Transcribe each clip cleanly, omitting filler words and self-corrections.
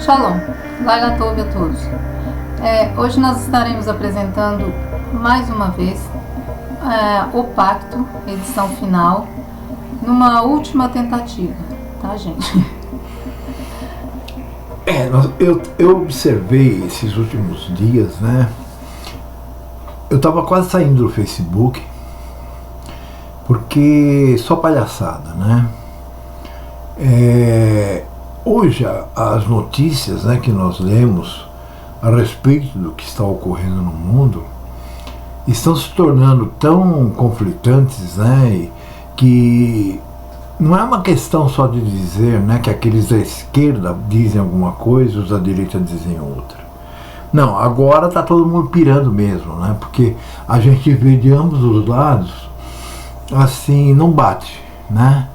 Shalom, Laila Tov a todos. Hoje nós estaremos apresentando mais uma vez o Pacto, edição final, numa última tentativa, tá, gente? Eu observei esses últimos dias, né? Eu estava quase saindo do Facebook, porque só palhaçada, né? Hoje as notícias, né, que nós lemos a respeito do que está ocorrendo no mundo estão se tornando tão conflitantes, né, que não é uma questão só de dizer, né, que aqueles da esquerda dizem alguma coisa e os da direita dizem outra. Não, agora está todo mundo pirando mesmo, né, porque a gente vê de ambos os lados, assim, não bate, né?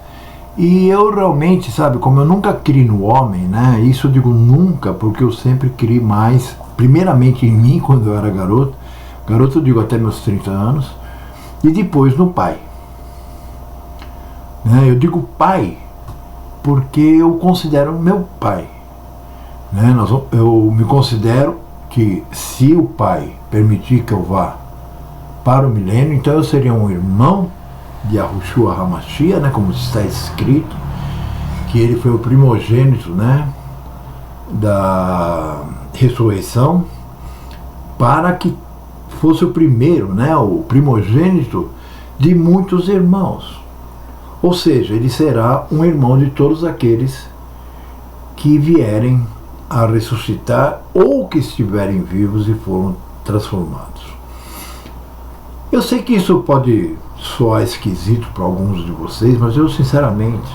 E eu realmente, sabe, como eu nunca criei no homem, né, isso eu digo nunca, porque eu sempre criei mais, primeiramente em mim quando eu era garoto eu digo até meus 30 anos, e depois no pai. Eu digo pai, porque eu considero meu pai. Eu me considero que se o pai permitir que eu vá para o milênio, então eu seria um irmão de Yahushua HaMashiach, né, como está escrito, que ele foi o primogênito, né, da ressurreição, para que fosse o primeiro, né, o primogênito de muitos irmãos. Ou seja, ele será um irmão de todos aqueles que vierem a ressuscitar ou que estiverem vivos e foram transformados. Eu sei que isso pode soar esquisito para alguns de vocês, mas eu sinceramente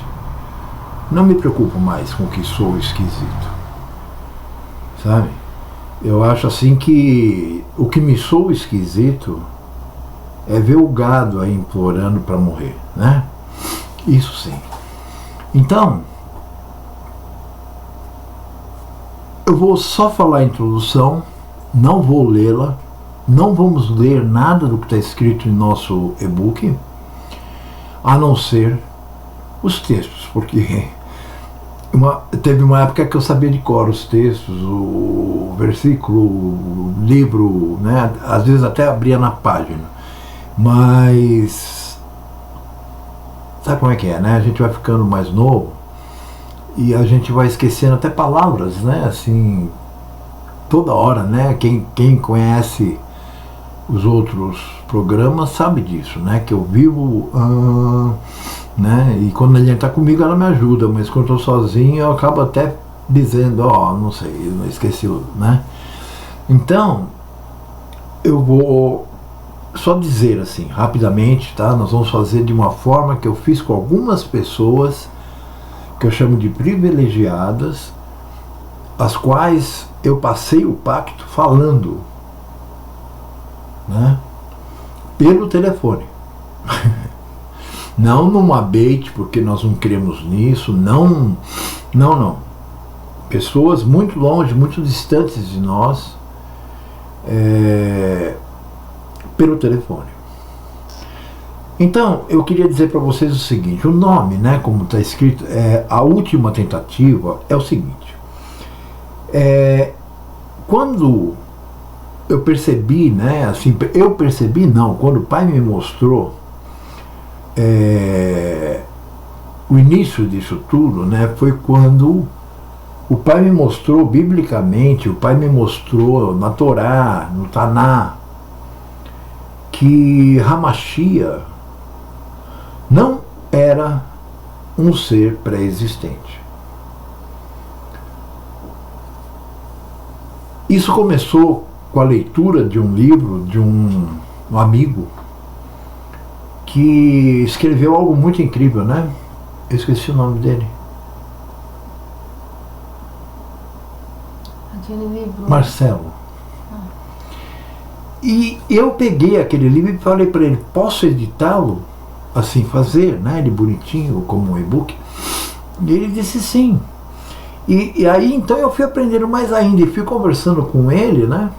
não me preocupo mais com o que sou esquisito, sabe? Eu acho assim que o que me soa esquisito é ver o gado aí implorando para morrer, né? Isso sim. Então, eu vou só falar a introdução, não vou lê-la, não vamos ler nada do que está escrito em nosso e-book, a não ser os textos, porque teve uma época que eu sabia de cor os textos, o versículo, o livro, né? Às vezes até abria na página, mas sabe como é que é, né? A gente vai ficando mais novo e a gente vai esquecendo até palavras, né? Assim, toda hora, né? Quem conhece os outros programas sabe disso, né? Que eu vivo, né? E quando a gente está comigo ela me ajuda, mas quando eu estou sozinho eu acabo até dizendo, não sei, eu não esqueci, né? Então, eu vou só dizer assim, rapidamente, tá? Nós vamos fazer de uma forma que eu fiz com algumas pessoas, que eu chamo de privilegiadas, as quais eu passei o pacto falando, né, pelo telefone. Não numa bait, porque nós não cremos nisso, não. Pessoas muito longe, muito distantes de nós, pelo telefone. Então, eu queria dizer para vocês o seguinte, o nome, né, como está escrito, a última tentativa, é o seguinte. Quando eu percebi, né, assim, quando o pai me mostrou o início disso tudo, né, foi quando o pai me mostrou biblicamente, o pai me mostrou na Torá, no Taná, que HaMashiach não era um ser pré-existente. Isso começou com a leitura de um livro de um amigo que escreveu algo muito incrível, né? Eu esqueci o nome dele. Aquele livro. Marcelo. E eu peguei aquele livro e falei para ele, posso editá-lo? Assim, fazer, né? Ele bonitinho, como um e-book. E ele disse sim. E aí então eu fui aprendendo mais ainda e fui conversando com ele, né?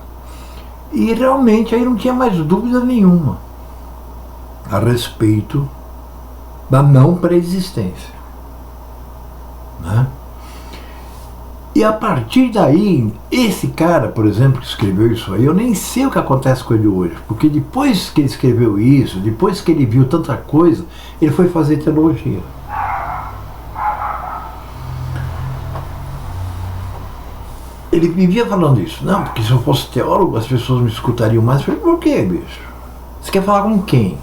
E realmente aí não tinha mais dúvida nenhuma a respeito da não pré-existência, né? E E a partir daí, esse cara, por exemplo, que escreveu isso aí, eu nem sei o que acontece com ele hoje, porque depois que ele escreveu isso, depois que ele viu tanta coisa, ele foi fazer teologia. Ele vivia falando isso. Não, porque se eu fosse teólogo, as pessoas me escutariam mais. Eu falei, por quê, bicho? Você quer falar com quem?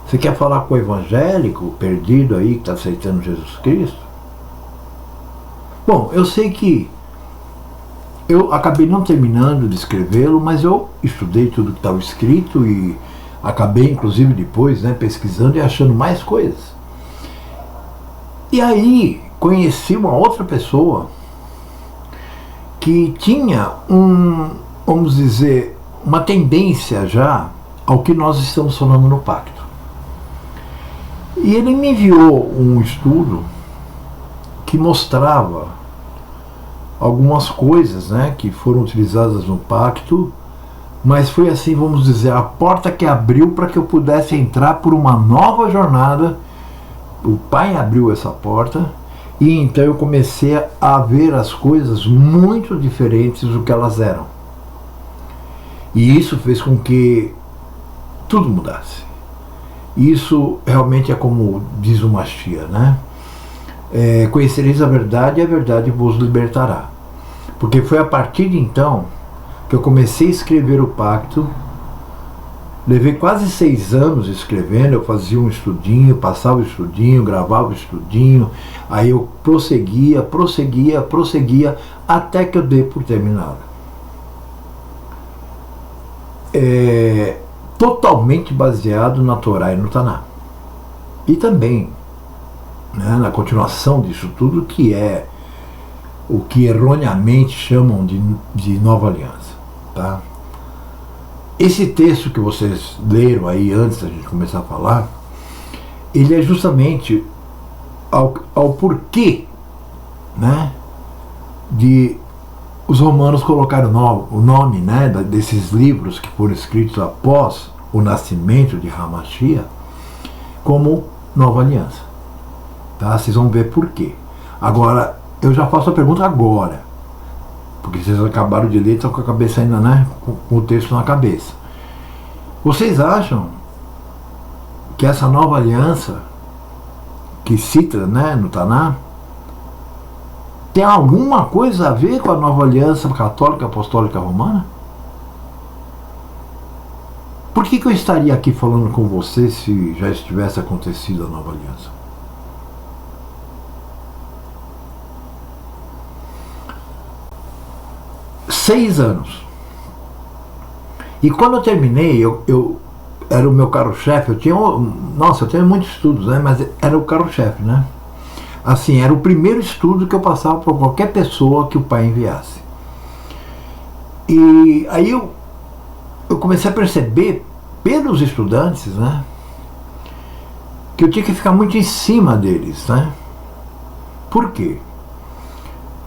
Você quer falar com o evangélico perdido aí que está aceitando Jesus Cristo? Bom, eu sei que eu acabei não terminando de escrevê-lo, mas eu estudei tudo que estava escrito e acabei, inclusive, depois, né, pesquisando e achando mais coisas. E aí conheci uma outra pessoa que tinha vamos dizer, uma tendência já ao que nós estamos falando no pacto. E ele me enviou um estudo que mostrava algumas coisas, né, que foram utilizadas no pacto, mas foi assim, vamos dizer, a porta que abriu para que eu pudesse entrar por uma nova jornada. O Pai abriu essa porta e então eu comecei a ver as coisas muito diferentes do que elas eram. E isso fez com que tudo mudasse. Isso realmente é como diz o Mashiach, né? Conhecereis a verdade e a verdade vos libertará. Porque foi a partir de então que eu comecei a escrever o pacto. Levei quase 6 anos escrevendo. Eu fazia um estudinho, passava o estudinho, gravava o estudinho, aí eu prosseguia, até que eu dei por terminado. Totalmente baseado na Torá e no Taná. E também, né, na continuação disso tudo, que é o que erroneamente chamam de Nova Aliança. Tá? Esse texto que vocês leram aí antes da gente começar a falar, ele é justamente ao porquê, né, de os romanos colocaram o nome, né, desses livros que foram escritos após o nascimento de Hamashiach como Nova Aliança. Tá? Vocês vão ver por quê. Agora, eu já faço a pergunta agora, porque vocês acabaram de ler, estão com a cabeça ainda, né, com o texto na cabeça. Vocês acham que essa Nova Aliança que cita, né, no Taná tem alguma coisa a ver com a Nova Aliança Católica Apostólica Romana? Por que eu estaria aqui falando com você se já estivesse acontecido a Nova Aliança? Seis anos. E quando eu terminei, eu era o meu carro-chefe. Eu tenho muitos estudos, né? Mas era o carro-chefe, né? Assim, era o primeiro estudo que eu passava para qualquer pessoa que o Pai enviasse. E aí eu comecei a perceber pelos estudantes, né, que eu tinha que ficar muito em cima deles, né? Por quê?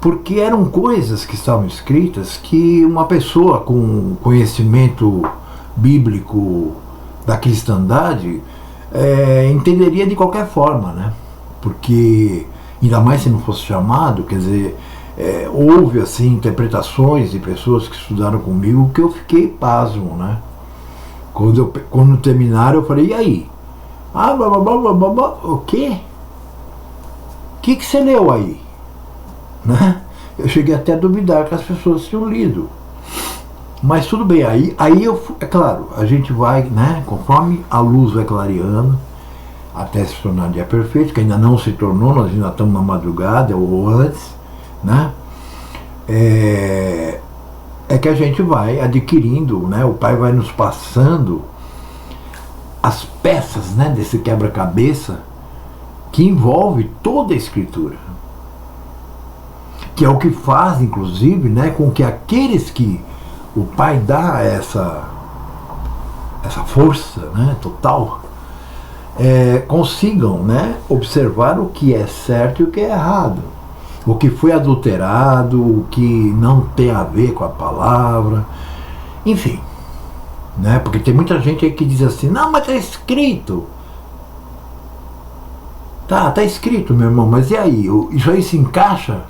Porque eram coisas que estavam escritas que uma pessoa com conhecimento bíblico da cristandade entenderia de qualquer forma, né? Porque, ainda mais se não fosse chamado, quer dizer, houve assim interpretações de pessoas que estudaram comigo que eu fiquei pasmo, né? Quando terminaram, eu falei, e aí? Ah, blá blá blá blá blá, o quê? O que você leu aí? Né? Eu cheguei até a duvidar que as pessoas tinham lido. Mas tudo bem, aí é claro, a gente vai, né, conforme a luz vai clareando, até se tornar dia perfeito, que ainda não se tornou, nós ainda estamos na madrugada ou antes, né? É que a gente vai adquirindo, né? O Pai vai nos passando as peças, né, desse quebra-cabeça que envolve toda a Escritura, que é o que faz, inclusive, né, com que aqueles que o Pai dá essa força, né, total, consigam, né, observar o que é certo e o que é errado, o que foi adulterado, o que não tem a ver com a palavra, enfim, né, porque tem muita gente aí que diz assim, não, mas está escrito. Tá escrito, meu irmão, mas e aí? Isso aí se encaixa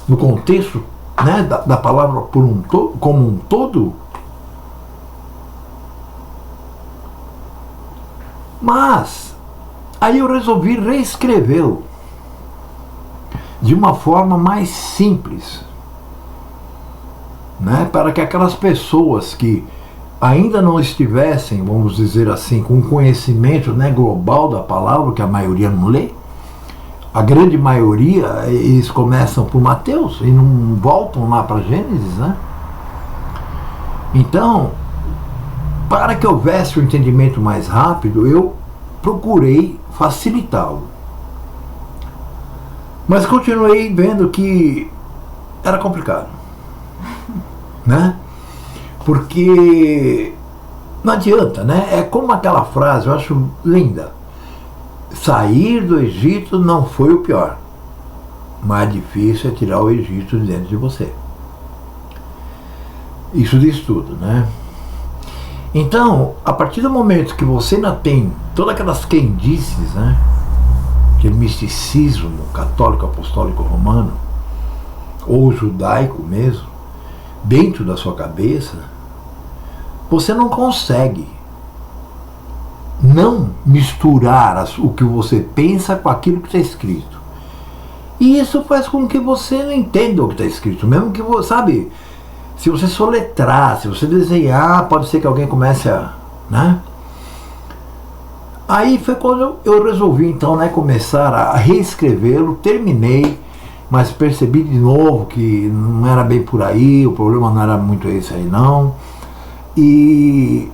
no contexto, né, da palavra como um todo. Mas aí eu resolvi reescrevê-lo de uma forma mais simples, né, para que aquelas pessoas que ainda não estivessem, vamos dizer assim, com conhecimento, né, global da palavra, que a maioria não lê, a grande maioria, eles começam por Mateus e não voltam lá para Gênesis, né? Então, para que houvesse um entendimento mais rápido, eu procurei facilitá-lo. Mas continuei vendo que era complicado, né? Porque não adianta, né? É como aquela frase, eu acho linda. Sair do Egito não foi o pior. Mais difícil é tirar o Egito de dentro de você. Isso diz tudo, né? Então, a partir do momento que você ainda tem todas aquelas crendices, né? Aquele misticismo católico, apostólico, romano, ou judaico mesmo, dentro da sua cabeça, você não consegue não misturar o que você pensa com aquilo que está escrito. E isso faz com que você não entenda o que está escrito, mesmo que você, sabe, se você soletrar, se você desenhar, pode ser que alguém comece a, né? Aí foi quando eu resolvi então, né, começar a reescrevê-lo, terminei, mas percebi de novo que não era bem por aí, o problema não era muito esse aí não. E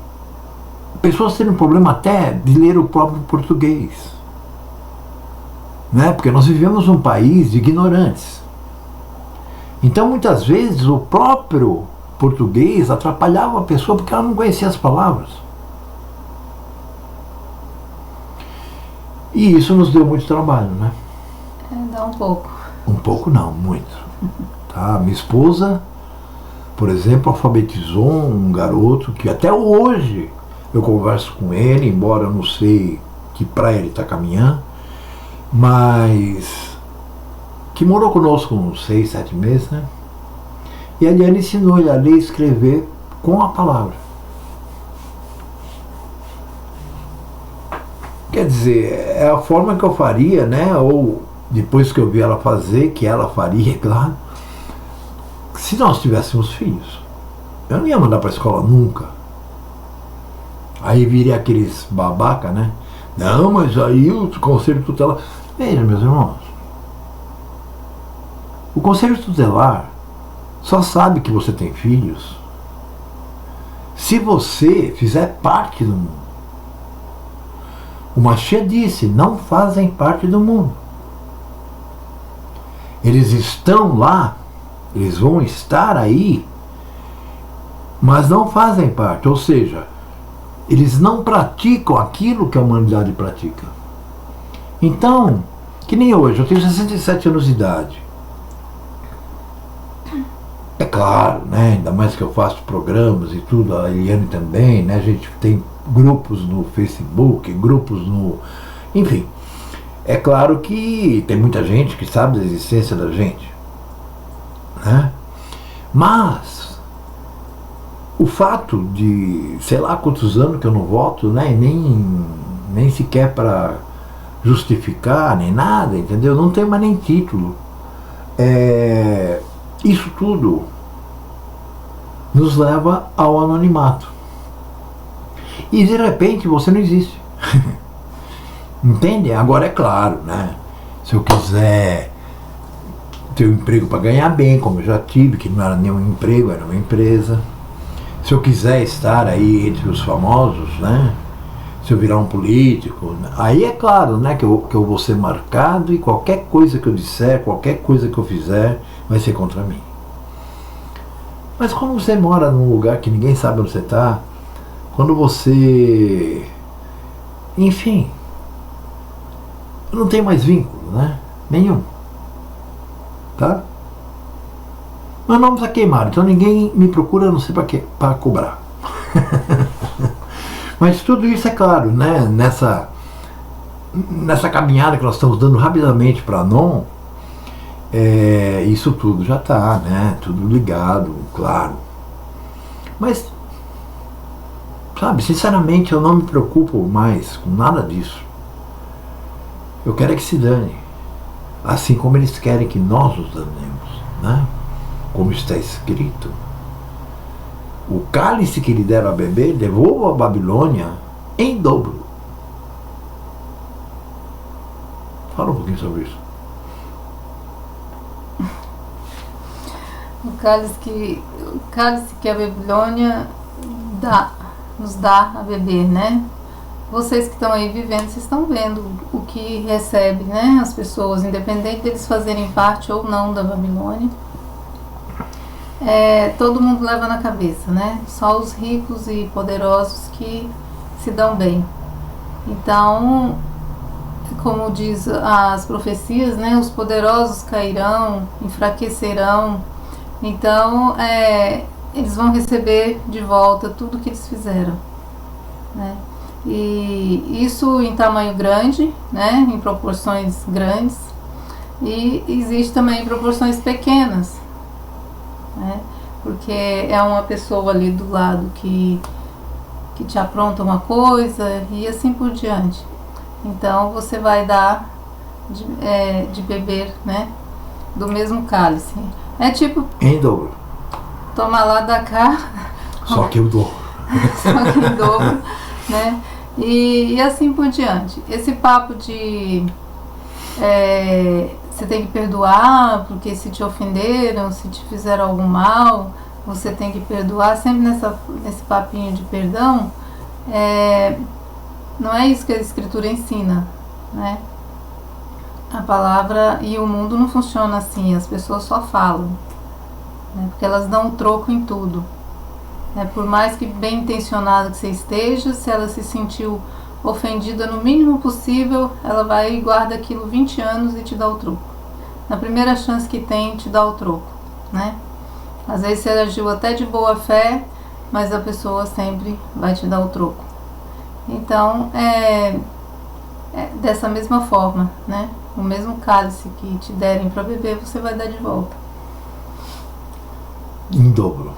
pessoas têm um problema até de ler o próprio português, né? Porque nós vivemos num país de ignorantes. Então muitas vezes o próprio português atrapalhava a pessoa porque ela não conhecia as palavras. E isso nos deu muito trabalho, né? Dá um pouco. Um pouco não, muito. Tá? Minha esposa, por exemplo, alfabetizou um garoto que até hoje eu converso com ele, embora eu não sei que praia ele está caminhando, mas que morou conosco uns 6, 7 meses, né? E a Eliane ensinou ele a ler e escrever com a palavra. Quer dizer, é a forma que eu faria, né? Ou depois que eu vi ela fazer, que ela faria, claro, se nós tivéssemos filhos. Eu não ia mandar para a escola nunca. Aí viria aqueles babaca, né? Não, mas aí o conselho tutelar... Veja, meus irmãos, o conselho tutelar só sabe que você tem filhos se você fizer parte do mundo. O Machia disse, não fazem parte do mundo. Eles estão lá, eles vão estar aí, mas não fazem parte, ou seja, eles não praticam aquilo que a humanidade pratica. Então, que nem hoje, eu tenho 67 anos de idade. É claro, né? Ainda mais que eu faço programas e tudo, a Eliane também, né? A gente tem grupos no Facebook, grupos no... Enfim, é claro que tem muita gente que sabe da existência da gente, né? Mas o fato de, sei lá quantos anos que eu não voto, né? Nem sequer para justificar, nem nada, entendeu? Não tem mais nem título. Isso tudo nos leva ao anonimato. E de repente você não existe. Entende? Agora é claro, né? Se eu quiser ter um emprego para ganhar bem, como eu já tive, que não era nenhum emprego, era uma empresa. Se eu quiser estar aí entre os famosos, né? Se eu virar um político, aí é claro, né, que eu vou ser marcado e qualquer coisa que eu disser, qualquer coisa que eu fizer, vai ser contra mim. Mas quando você mora num lugar que ninguém sabe onde você está, quando você... Enfim, não tem mais vínculo, né? Nenhum. Tá? Meu nome está queimado, então ninguém me procura, não sei para quê, para cobrar. Mas tudo isso é claro, né? Nessa caminhada que nós estamos dando rapidamente para Anon, isso tudo já está, né? Tudo ligado, claro. Mas, sabe, sinceramente eu não me preocupo mais com nada disso. Eu quero é que se dane. Assim como eles querem que nós nos danemos, né? Como está escrito. O cálice que lhe deram a beber, devolva a Babilônia em dobro. Fala um pouquinho sobre isso. O cálice que a Babilônia nos dá a beber, né? Vocês que estão aí vivendo, vocês estão vendo o que recebe, né? As pessoas, independente deles fazerem parte ou não da Babilônia. Todo mundo leva na cabeça, né? Só os ricos e poderosos que se dão bem. Então, como diz as profecias, né? Os poderosos cairão, enfraquecerão. Então, eles vão receber de volta tudo que eles fizeram, né? E isso em tamanho grande, né? Em proporções grandes. E existe também em proporções pequenas, né? Porque é uma pessoa ali do lado que te apronta uma coisa e assim por diante. Então você vai dar de beber, né? Do mesmo cálice. É tipo em dobro. Tomar lá da cá. Só que o dobro. Só que em dobro, né? E assim por diante. Esse papo de você tem que perdoar porque se te ofenderam, se te fizeram algum mal, você tem que perdoar, sempre nesse papinho de perdão, não é isso que a Escritura ensina, né? A palavra e o mundo não funciona assim, as pessoas só falam, né? Porque elas dão um troco em tudo. Por mais que bem intencionada que você esteja, se ela se sentiu ofendida no mínimo possível, ela vai e guarda aquilo 20 anos e te dá o troco. Na primeira chance que tem, te dá o troco, né? Às vezes você agiu até de boa fé, mas a pessoa sempre vai te dar o troco. Então, dessa mesma forma, né? O mesmo cálice que te derem para beber, você vai dar de volta. Em dobro.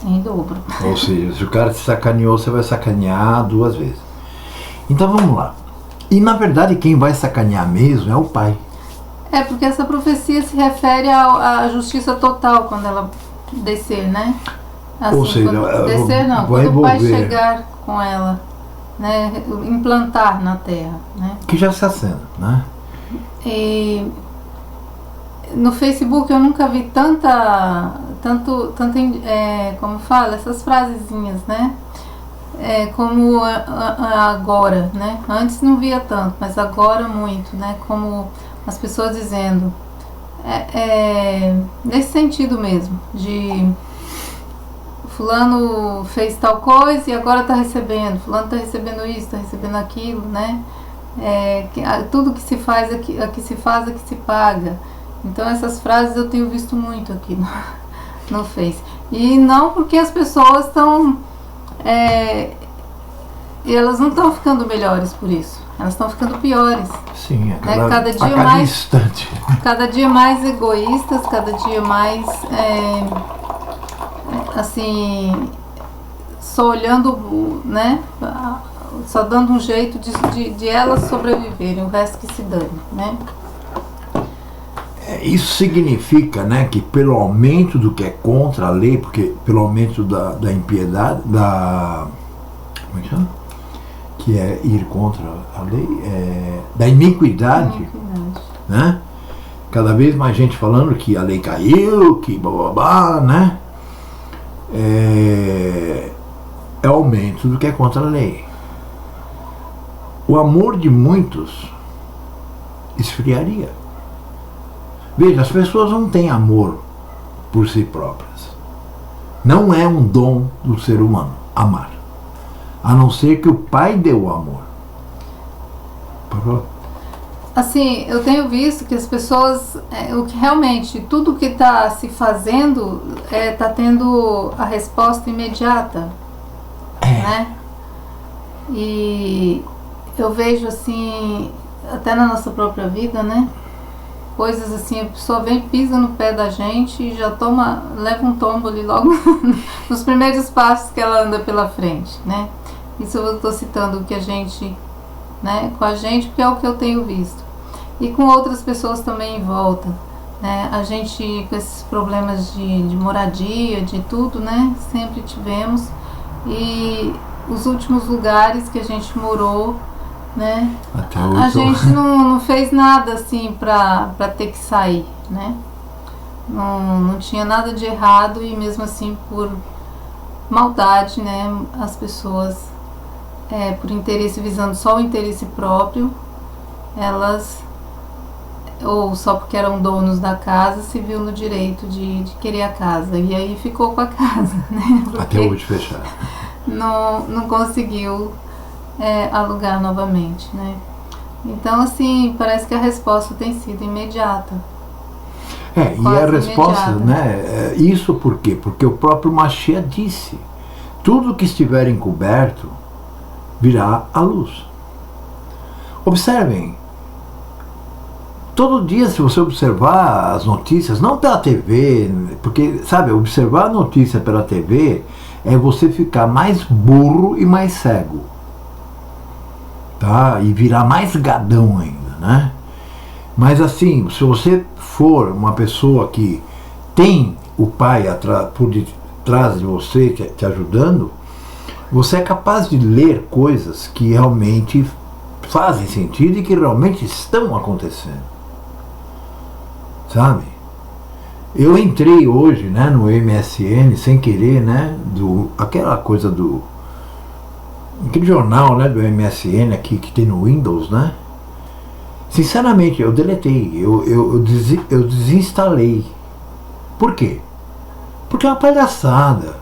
Em dobro. Ou seja, se o cara te sacaneou, você vai sacanear 2 vezes. Então vamos lá. E na verdade quem vai sacanear mesmo é o pai. Porque essa profecia se refere à justiça total quando ela descer, né? Assim, ou seja, descer não, quando o pai chegar com ela, né? Implantar na terra, né? Que já está sendo, né? E no Facebook eu nunca vi como fala, essas frasezinhas, né? Como agora, né? Antes não via tanto, mas agora muito, né? Como as pessoas dizendo, nesse sentido mesmo, de fulano fez tal coisa e agora está recebendo, fulano está recebendo isso, está recebendo aquilo, né? Tudo que se faz, aqui se faz, aqui se paga. Então essas frases eu tenho visto muito aqui no Face. E não porque as pessoas estão... elas não estão ficando melhores por isso. Elas estão ficando piores. Sim, cada dia mais instante. Cada dia mais egoístas, cada dia mais assim, só olhando, né? Só dando um jeito de elas sobreviverem, o resto que se dane, né? Isso significa, né, que pelo aumento do que é contra a lei, porque pelo aumento da impiedade, como é que chama? Que é ir contra a lei, da iniquidade, né? Cada vez mais gente falando que a lei caiu, que blá, né? É aumento do que é contra a lei. O amor de muitos esfriaria. Veja, as pessoas não têm amor por si próprias. Não é um dom do ser humano amar. A não ser que o pai deu o amor. Por favor. Assim, eu tenho visto que as pessoas, o que realmente, tudo que está se fazendo, está tendo a resposta imediata, né? E eu vejo assim, até na nossa própria vida, né? coisas assim, a pessoa vem, pisa no pé da gente e já leva um tombo ali logo nos primeiros passos que ela anda pela frente, né? Isso eu estou citando o que a gente, né, com a gente, porque é o que eu tenho visto. E com outras pessoas também em volta, né? A gente, com esses problemas de moradia, de tudo, né, sempre tivemos. E os últimos lugares que a gente morou, né, Até a hoje gente não fez nada assim pra ter que sair, né? Não tinha nada de errado e mesmo assim por maldade, né, as pessoas, por interesse, visando só o interesse próprio, elas, ou só porque eram donos da casa, se viu no direito de querer a casa, e aí ficou com a casa, né? até hoje fechado. Não conseguiu alugar novamente, né? Então, assim, parece que a resposta tem sido imediata. E Quase a resposta, imediata. né? Isso por quê? Porque o próprio Machia disse: tudo que estiver encoberto virá à luz. Observem, todo dia, se você observar as notícias, não pela TV, porque, sabe, observar a notícia pela TV é você ficar mais burro e mais cego, tá? E virar mais gadão ainda, né? Mas assim, se você for uma pessoa que tem o pai por detrás de você, te ajudando, você é capaz de ler coisas que realmente fazem sentido e que realmente estão acontecendo, sabe? Eu entrei hoje, né, no MSN sem querer, né, aquela coisa aquele jornal, né, do MSN aqui que tem no Windows, né? Sinceramente, eu deletei, eu desinstalei. Por quê? Porque é uma palhaçada.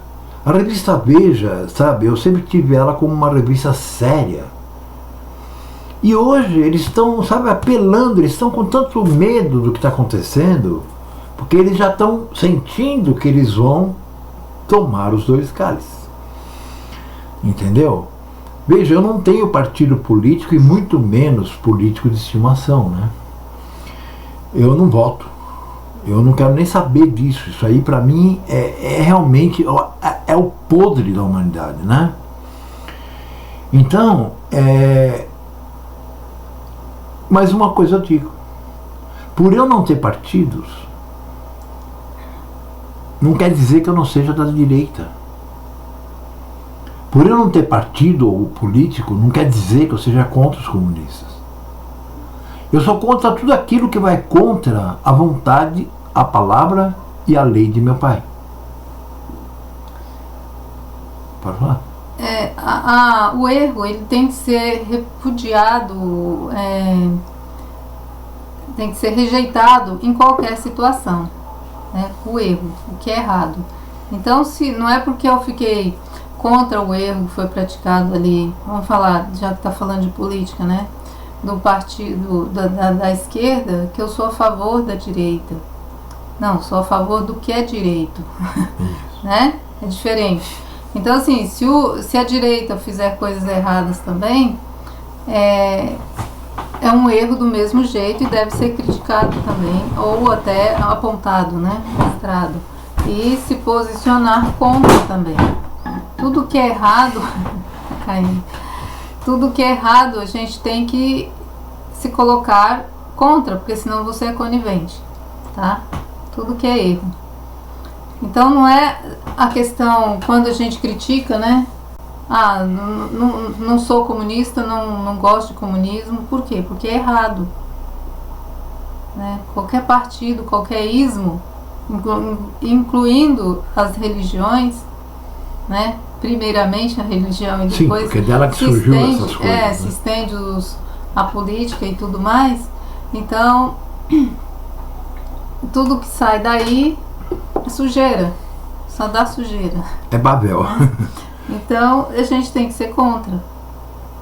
A revista Veja, sabe, eu sempre tive ela como uma revista séria. E hoje eles estão, sabe, apelando, eles estão com tanto medo do que está acontecendo, porque eles já estão sentindo que eles vão tomar os 2 cálices. Entendeu? Veja, eu não tenho partido político e muito menos político de estimação, né? Eu não voto. Eu não quero nem saber disso. Isso aí pra mim é realmente é o podre da humanidade, né? Então, mas uma coisa eu digo: por eu não ter partidos, não quer dizer que eu não seja da direita. Por eu não ter partido ou político, não quer dizer que eu seja contra os comunistas. Eu sou contra tudo aquilo que vai contra a vontade, a palavra e a lei de meu pai. Pode falar? O erro, ele tem que ser repudiado, tem que ser rejeitado em qualquer situação, né? O erro, o que é errado. Então, se não é porque eu fiquei contra o erro que foi praticado ali, vamos falar, já que está falando de política, né, do partido da esquerda, que eu sou a favor da direita. Não, sou a favor do que é direito. Né? É diferente. Então, assim, se a direita fizer coisas erradas também, é um erro do mesmo jeito e deve ser criticado também, ou até apontado, né, mostrado, e se posicionar contra também. Tudo que é errado, tudo que é errado a gente tem que se colocar contra, porque senão você é conivente, tá? Tudo que é erro. Então não é a questão quando a gente critica, né? Não sou comunista, não gosto de comunismo. Por quê? Porque é errado, né? Qualquer partido, qualquer ismo, incluindo as religiões, né? Primeiramente a religião e depois, sim, porque dela que surgiu essas coisas, né? Se estende a política e tudo mais. Então, tudo que sai daí é sujeira, só dá sujeira. É Babel. Então, a gente tem que ser contra,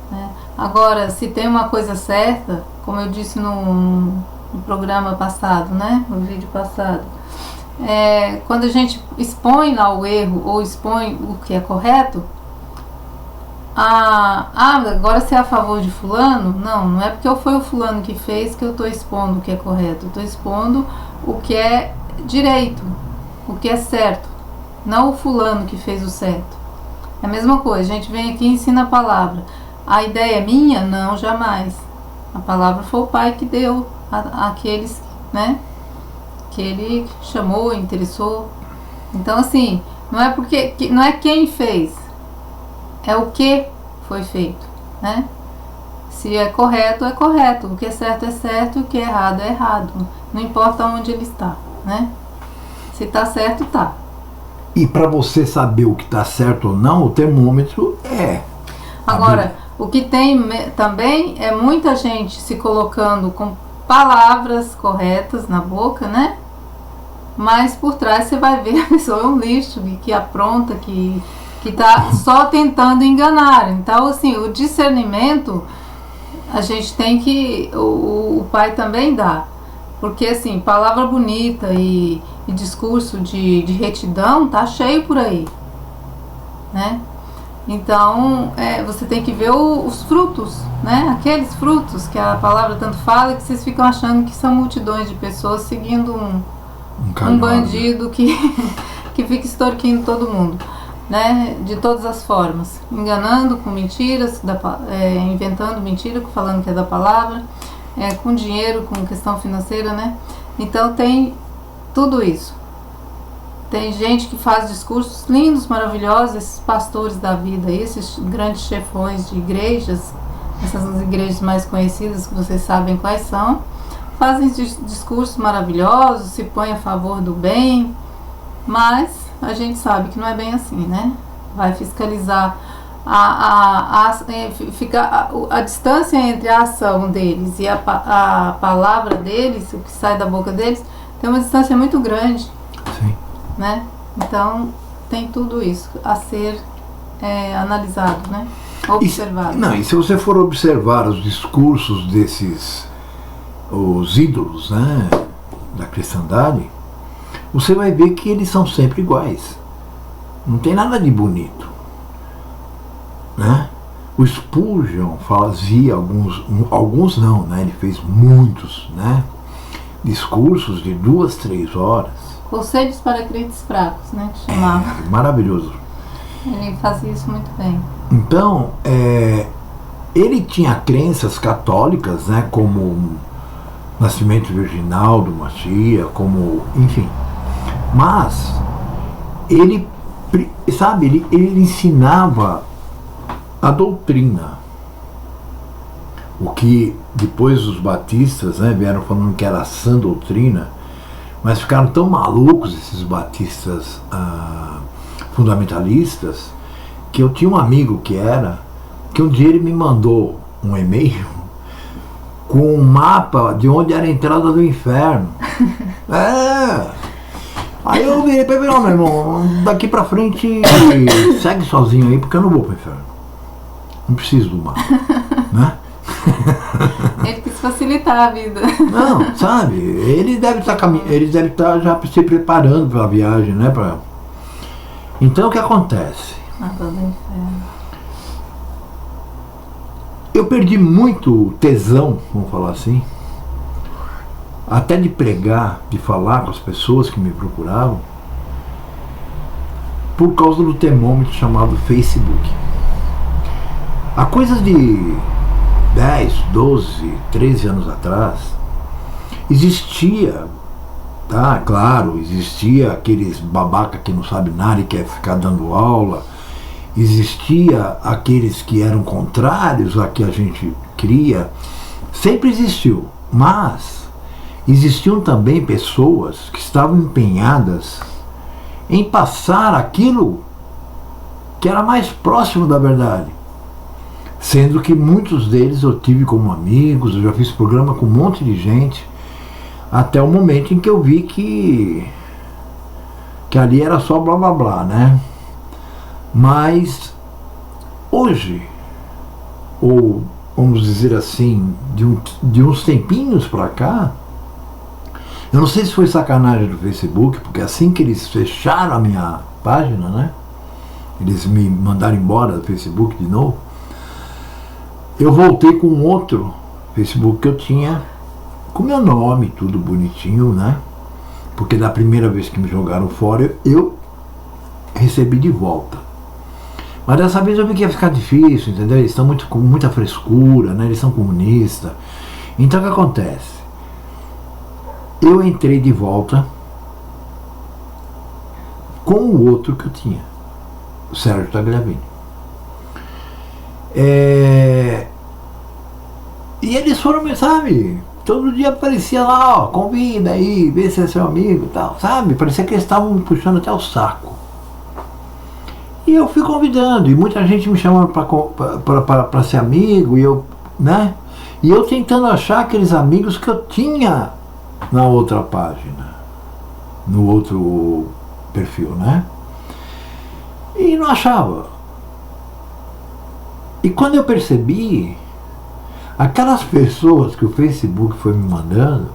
né? Agora, se tem uma coisa certa, como eu disse no programa passado, né? No vídeo passado, quando a gente expõe lá o erro ou expõe o que é correto, agora você é a favor de fulano? Não é porque foi o fulano que fez que eu estou expondo o que é correto. Eu estou expondo o que é direito, o que é certo, não o fulano que fez o certo. É a mesma coisa, a gente vem aqui e ensina a palavra. A ideia é minha? Não, jamais. A palavra foi o Pai que deu àqueles, né, que Ele chamou, interessou. Então, assim, não é quem fez, é o que foi feito, né? Se é correto, é correto. O que é certo, o que é errado. Não importa onde ele está, né? Se está certo, está. E para você saber o que está certo ou não, o termômetro é. Agora, o que tem também é muita gente se colocando com palavras corretas na boca, né? Mas por trás você vai ver a pessoa é um lixo, que apronta, que está só tentando enganar. Então, assim, o discernimento a gente tem que... O Pai também dá. Porque, assim, palavra bonita e discurso de retidão tá cheio por aí, né? Então, você tem que ver os frutos, né? Aqueles frutos que a palavra tanto fala, que vocês ficam achando que são multidões de pessoas seguindo um bandido que fica extorquindo todo mundo, né? De todas as formas, enganando com mentiras, inventando mentira, falando que é da palavra, com dinheiro, com questão financeira, né? Então tem tudo isso. Tem gente que faz discursos lindos, maravilhosos, esses pastores da vida, esses grandes chefões de igrejas, essas igrejas mais conhecidas que vocês sabem quais são, fazem discursos maravilhosos, se põem a favor do bem, mas a gente sabe que não é bem assim, né? Vai fiscalizar a distância entre a ação deles e a palavra deles, o que sai da boca deles, tem uma distância muito grande. Sim. Né? Então tem tudo isso a ser analisado, né? Observado. E se você for observar os discursos os ídolos, né, da cristandade, você vai ver que eles são sempre iguais. Não tem nada de bonito, né? O Spurgeon fazia alguns não, né? Ele fez muitos, né, discursos de 2, 3 horas. Conselhos para crentes fracos, né? Que chamava. Maravilhoso. Ele fazia isso muito bem. Então, ele tinha crenças católicas, né? Como nascimento virginal do Machia, como, enfim. Mas ele, sabe, ele ensinava a doutrina. O que depois os batistas, né, vieram falando que era a sã doutrina. Mas ficaram tão malucos esses batistas fundamentalistas, que eu tinha um amigo que um dia ele me mandou um e-mail com um mapa de onde era a entrada do inferno. Aí eu virei pra ele, não, meu irmão, daqui pra frente segue sozinho aí, porque eu não vou pro inferno. Não preciso do mapa, né? Ele quis facilitar a vida. Não, sabe? Ele deve estar já se preparando para a viagem, né? Então o que acontece? Eu perdi muito tesão, vamos falar assim, até de pregar, de falar com as pessoas que me procuravam, por causa do termômetro chamado Facebook. Há coisas de 10, 12, 13 anos atrás, existia, tá? Claro, existia aqueles babaca que não sabe nada e quer ficar dando aula, existia aqueles que eram contrários a que a gente cria, sempre existiu, mas existiam também pessoas que estavam empenhadas em passar aquilo que era mais próximo da verdade. Sendo que muitos deles eu tive como amigos, eu já fiz programa com um monte de gente, até o momento em que eu vi que ali era só blá blá blá, né? Mas hoje, ou vamos dizer assim, de uns tempinhos pra cá, eu não sei se foi sacanagem do Facebook, porque assim que eles fecharam a minha página, né? eles me mandaram embora do Facebook de novo, eu voltei com um outro Facebook que eu tinha com meu nome, tudo bonitinho, né? Porque da primeira vez que me jogaram fora, eu recebi de volta. Mas dessa vez eu vi que ia ficar difícil, entendeu? Eles estão com muita frescura, né? Eles são comunistas. Então o que acontece? Eu entrei de volta com o outro que eu tinha, o Sérgio Tagliavini. E eles foram, sabe, todo dia aparecia lá, ó, convida aí, vê se é seu amigo e tal, sabe? Parecia que eles estavam me puxando até o saco. E eu fui convidando, e muita gente me chamando para ser amigo, e eu, né? E eu tentando achar aqueles amigos que eu tinha na outra página, no outro perfil, né? E não achava. E quando eu percebi, aquelas pessoas que o Facebook foi me mandando,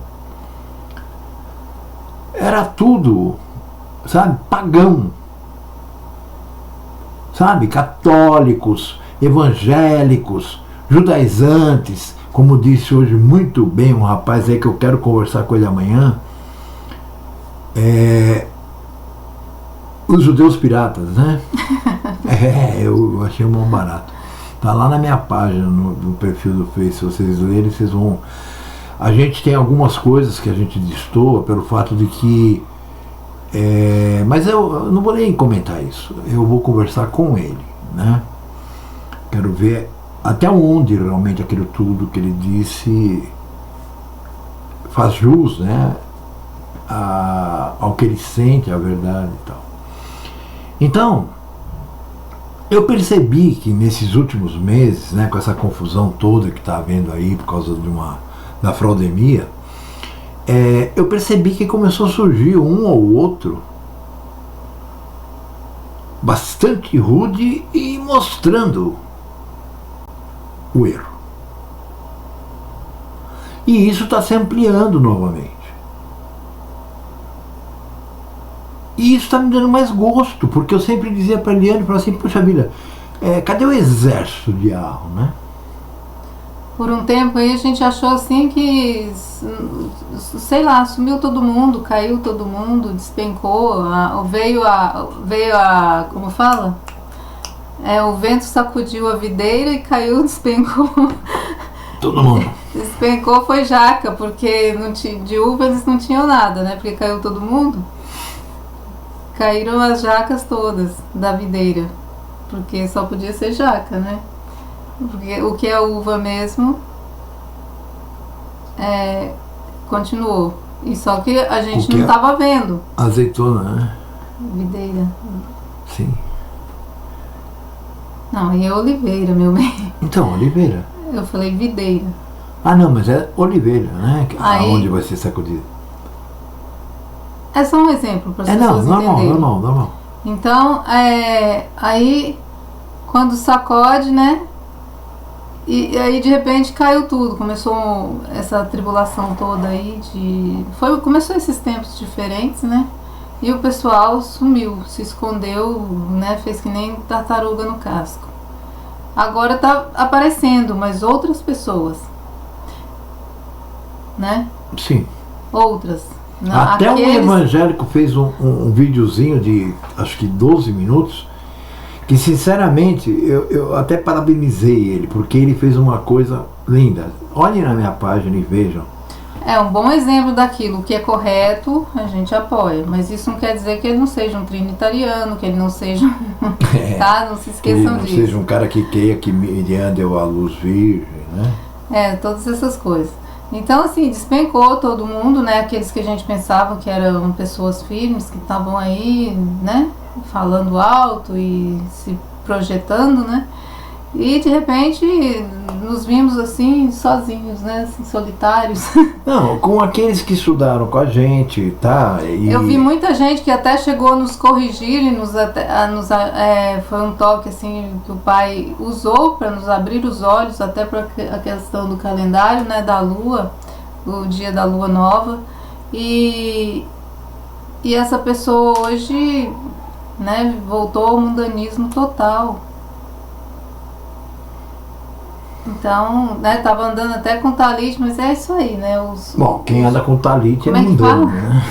era tudo, sabe, pagão, sabe, católicos, evangélicos, judaizantes, como disse hoje muito bem um rapaz aí que eu quero conversar com ele amanhã, os judeus piratas, né? Eu achei um bom barato. Tá lá na minha página, no perfil do Face, se vocês lerem, vocês vão... A gente tem algumas coisas que a gente destoa pelo fato de que... mas eu não vou nem comentar isso. Eu vou conversar com ele, né? Quero ver até onde realmente aquilo tudo que ele disse faz jus, né? Ao que ele sente, a verdade e tal. Então, eu percebi que nesses últimos meses, né, com essa confusão toda que está havendo aí por causa da fraudemia, eu percebi que começou a surgir um ou outro bastante rude e mostrando o erro. E isso está se ampliando novamente. E isso está me dando mais gosto, porque eu sempre dizia para a Eliane, assim, puxa vida, cadê o exército de Arro, né? Por um tempo aí a gente achou assim que, sei lá, sumiu todo mundo, caiu todo mundo, despencou, veio a, como fala? O vento sacudiu a videira e caiu, despencou. Todo mundo. Despencou foi jaca, porque de uva eles não tinham nada, né? Porque caiu todo mundo. Caíram as jacas todas da videira, porque só podia ser jaca, né? Porque o que é uva mesmo continuou. E só que a gente não estava vendo. Azeitona, né? Videira. Sim. Não, e é oliveira, meu bem. Então, oliveira. Eu falei videira. Ah, não, mas é oliveira, né? Aí, aonde vai ser sacudida. É só um exemplo para as pessoas entenderem. Normal. Então, aí quando sacode, né? E aí de repente caiu tudo, começou essa tribulação toda aí começou esses tempos diferentes, né? E o pessoal sumiu, se escondeu, né? Fez que nem tartaruga no casco. Agora tá aparecendo, mas outras pessoas, né? Sim. Outras. Até um evangélico fez um videozinho de acho que 12 minutos que sinceramente eu até parabenizei ele, porque ele fez uma coisa linda. Olhem na minha página e vejam. É um bom exemplo daquilo que é correto, a gente apoia, mas isso não quer dizer que ele não seja um trinitariano, que ele não seja tá? Não se esqueçam disso. Que ele não seja um cara que creia que Miriam deu a luz virgem, né? Todas essas coisas. Então, assim, despencou todo mundo, né? Aqueles que a gente pensava que eram pessoas firmes, que estavam aí, né? Falando alto e se projetando, né? E, de repente, nos vimos, assim, sozinhos, né? Assim, solitários. Não, com aqueles que estudaram com a gente, tá? Eu vi muita gente que até chegou a nos corrigir e foi um toque, assim, que o pai usou para nos abrir os olhos, até para a questão do calendário, né? Da lua, o dia da lua nova. E essa pessoa hoje né? Voltou ao mundanismo total. Então, né, tava andando até com talite, mas é isso aí, né? Bom, quem anda com talite é como mundano, fala? né?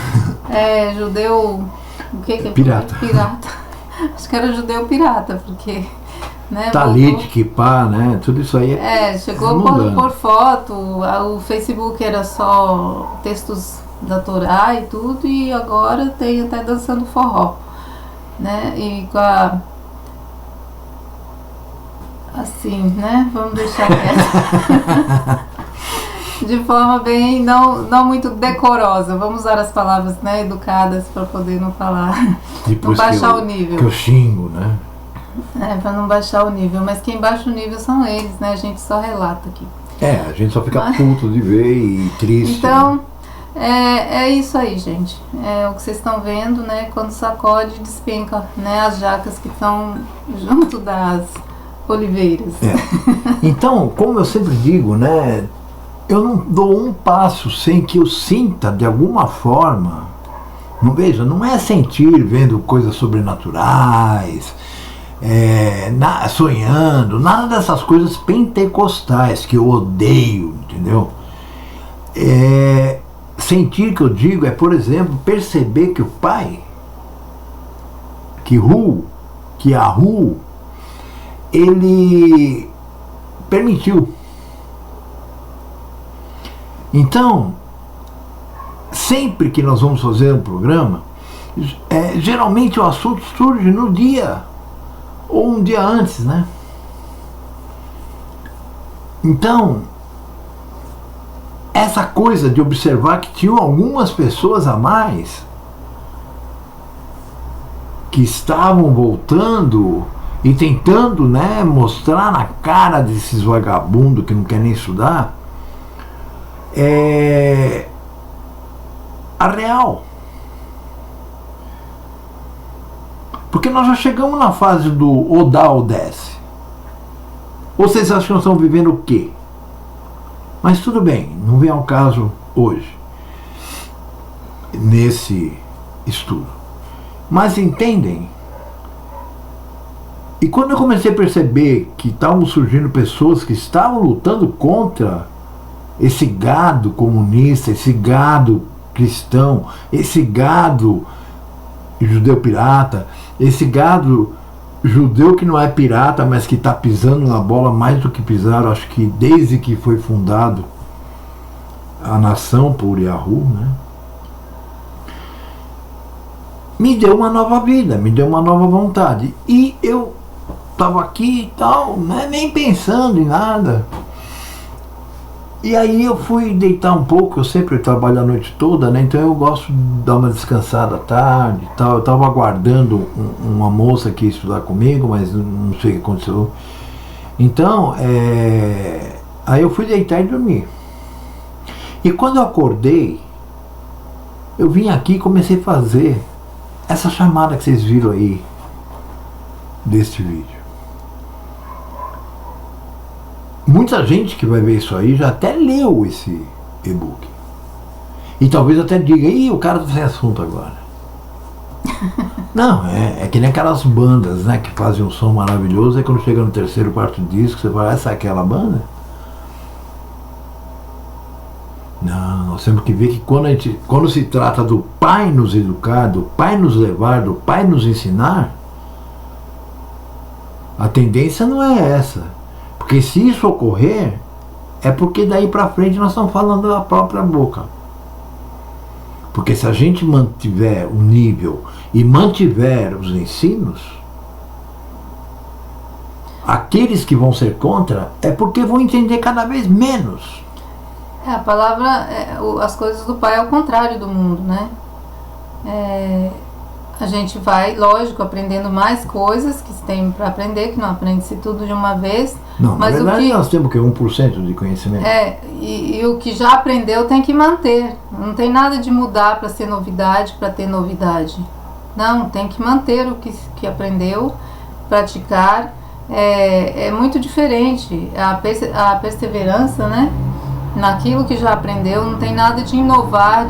É, judeu... O que é? Pirata. Pirata. Acho que era judeu pirata, porque... Né, Talite, kippá, né? Tudo isso aí chegou por foto, o Facebook era só textos da Torá e tudo, e agora tem até dançando forró, né? E com a... Assim, né? Vamos deixar quieto. De forma bem, não muito decorosa. Vamos usar as palavras, né, educadas para poder não falar, Depois não baixar o nível. Que eu xingo, né? Para não baixar o nível. Mas quem baixa o nível são eles, né? A gente só relata aqui. A gente só fica puto de ver e triste. Então, é isso aí, gente. É o que vocês estão vendo, né? Quando sacode, despenca, né? As jacas que estão junto das oliveiras. Então, como eu sempre digo, né? Eu não dou um passo sem que eu sinta de alguma forma. Não veja, não é sentir vendo coisas sobrenaturais, sonhando, nada dessas coisas pentecostais que eu odeio, entendeu? Sentir que eu digo é, por exemplo, perceber que o Pai, que Yahu, ele permitiu. Então, sempre que nós vamos fazer um programa, geralmente o assunto surge no dia, ou um dia antes, né? Então, essa coisa de observar que tinham algumas pessoas a mais que estavam voltando e tentando, né, mostrar na cara desses vagabundos que não querem nem estudar a real. Porque nós já chegamos na fase do ou dá ou desce. Ou vocês acham que nós estamos vivendo o quê? Mas tudo bem, não vem ao caso hoje, nesse estudo. Mas entendem? E quando eu comecei a perceber que estavam surgindo pessoas que estavam lutando contra esse gado comunista, esse gado cristão, esse gado judeu pirata, esse gado judeu que não é pirata, mas que está pisando na bola mais do que pisaram, acho que desde que foi fundado a nação por Yahu, né? Me deu uma nova vida, me deu uma nova vontade. E eu estava aqui e tal, né, nem pensando em nada. E aí eu fui deitar um pouco, eu sempre trabalho a noite toda, né? Então eu gosto de dar uma descansada à tarde e tal. Eu estava aguardando uma moça que ia estudar comigo, mas não sei o que aconteceu. Então, aí eu fui deitar e dormir. E quando eu acordei, eu vim aqui e comecei a fazer essa chamada que vocês viram aí, deste vídeo. Muita gente que vai ver isso aí já até leu esse e-book. E talvez até diga, ih, o cara tá sem assunto agora. Não, é que nem aquelas bandas, né, que fazem um som maravilhoso, e quando chega no terceiro, quarto disco, você fala, essa é aquela banda? Não, nós temos que ver que quando se trata do Pai nos educar, do Pai nos levar, do Pai nos ensinar, a tendência não é essa. Porque se isso ocorrer, é porque daí para frente nós estamos falando da própria boca. Porque se a gente mantiver o nível e mantiver os ensinos, aqueles que vão ser contra é porque vão entender cada vez menos. A palavra, as coisas do Pai é o contrário do mundo, né? A gente vai, lógico, aprendendo mais coisas que se tem para aprender, que não aprende-se tudo de uma vez. Não, mas na verdade o que, nós temos que 1% de conhecimento. E o que já aprendeu tem que manter. Não tem nada de mudar para ser novidade, para ter novidade. Não, tem que manter o que aprendeu, praticar. É muito diferente. A perseverança, né? Naquilo que já aprendeu, não tem nada de inovar,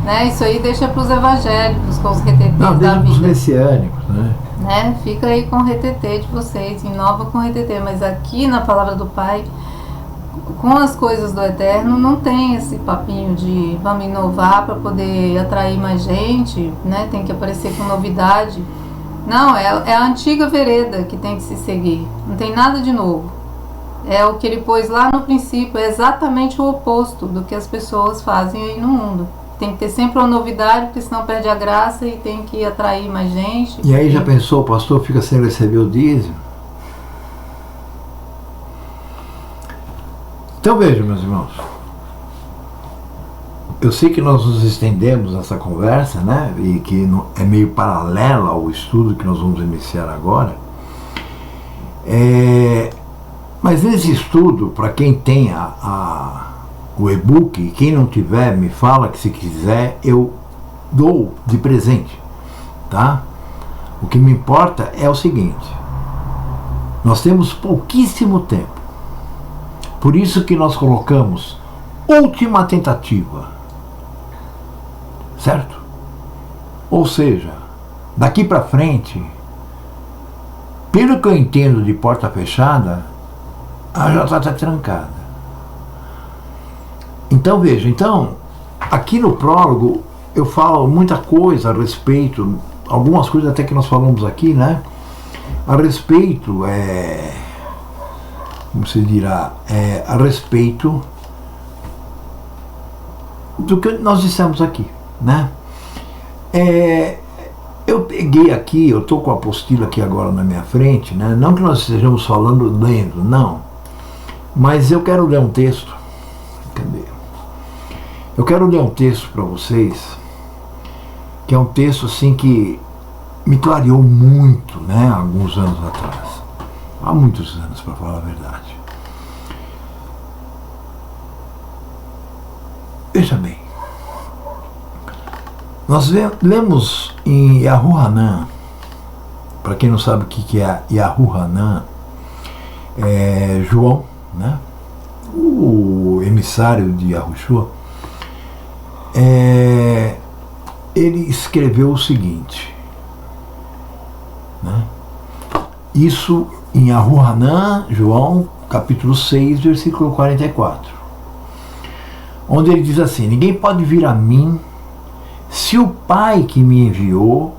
né? Isso aí deixa para os evangélicos, com os retetentes da vida. Não, deixa para os messiânicos. né? Fica aí com o retetê de vocês, inova com o retetê, mas aqui na palavra do Pai, com as coisas do Eterno, não tem esse papinho de vamos inovar para poder atrair mais gente, né? Tem que aparecer com novidade. Não, é a antiga vereda que tem que se seguir, não tem nada de novo. É o que ele pôs lá no princípio, é exatamente o oposto do que as pessoas fazem aí no mundo. Tem que ter sempre uma novidade, porque senão perde a graça e tem que atrair mais gente. E aí já pensou, o pastor fica sem receber o dízimo? Então veja, meus irmãos, eu sei que nós nos estendemos nessa conversa, né, e que é meio paralela ao estudo que nós vamos iniciar agora, mas nesse estudo, para quem tem o e-book, e quem não tiver, me fala que se quiser, eu dou de presente, tá? O que me importa é o seguinte, nós temos pouquíssimo tempo, por isso que nós colocamos última tentativa, certo? Ou seja, daqui para frente, pelo que eu entendo de porta fechada, a já está trancada. Então veja, aqui no prólogo eu falo muita coisa a respeito, algumas coisas até que nós falamos aqui, né? A respeito, como se dirá, a respeito do que nós dissemos aqui, né? Eu peguei aqui, eu estou com a apostila aqui agora na minha frente, né? Não que nós estejamos falando lendo, não, mas eu quero ler um texto. Cadê? Eu quero ler um texto para vocês, que é um texto assim que me clareou muito, né? Alguns anos atrás, há muitos anos, para falar a verdade. Veja bem, nós lemos em Yahu-Hanan, para quem não sabe o que é Yahu-Hanan, João, né? O emissário de Yahushua, ele escreveu o seguinte, né? Isso em Yahu-Hanan, João, capítulo 6, versículo 44, onde ele diz assim: ninguém pode vir a mim se o Pai que me enviou